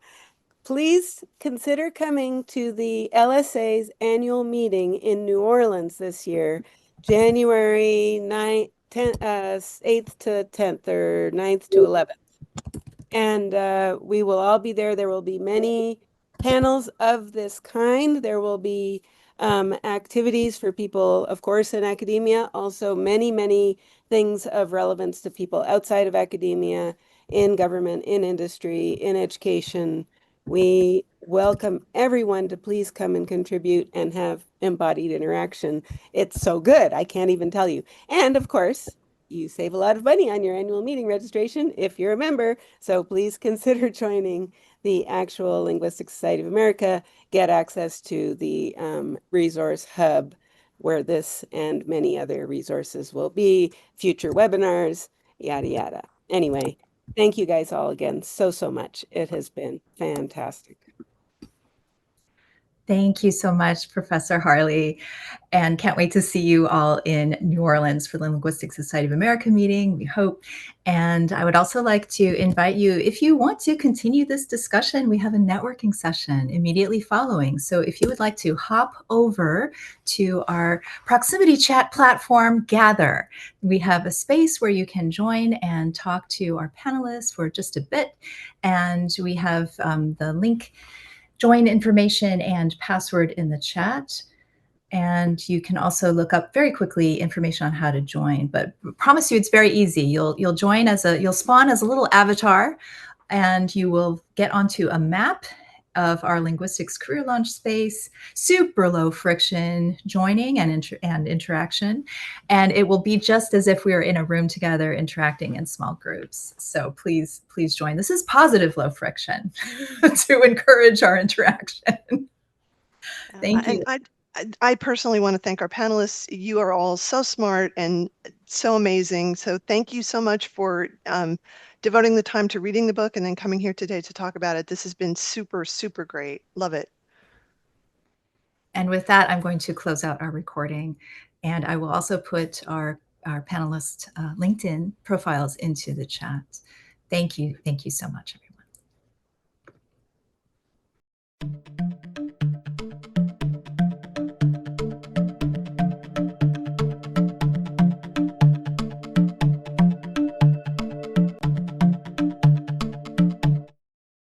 please consider coming to the LSA's annual meeting in New Orleans this year, January 8th to 10th or 9th to 11th. And we will all be there. There will be many panels of this kind. There will be activities for people, of course, in academia, also many, many things of relevance to people outside of academia, in government, in industry, in education. We welcome everyone to please come and contribute and have embodied interaction. It's so good. I can't even tell you. And of course, you save a lot of money on your annual meeting registration if you're a member. So please consider joining the actual Linguistics Society of America. Get access to the resource hub where this and many other resources will be, future webinars, yada, yada. Anyway, thank you guys all again so much. It has been fantastic. Thank you so much, Professor Harley, and can't wait to see you all in New Orleans for the Linguistics Society of America meeting, we hope. And I would also like to invite you, if you want to continue this discussion, we have a networking session immediately following. So if you would like to hop over to our proximity chat platform, Gather, we have a space where you can join and talk to our panelists for just a bit. And we have the link, join information and password in the chat. And you can also look up very quickly information on how to join, but I promise you it's very easy. You'll join you'll spawn as a little avatar, and you will get onto a map of our linguistics career launch space, super low friction joining and interaction. And it will be just as if we were in a room together interacting in small groups. So please join. This is positive low friction to encourage our interaction. Thank you. And I personally want to thank our panelists. You are all so smart and so amazing. So thank you so much for devoting the time to reading the book and then coming here today to talk about it. This has been super, super great. Love it. And with that, I'm going to close out our recording. And I will also put our panelist LinkedIn profiles into the chat. Thank you. Thank you so much, everyone.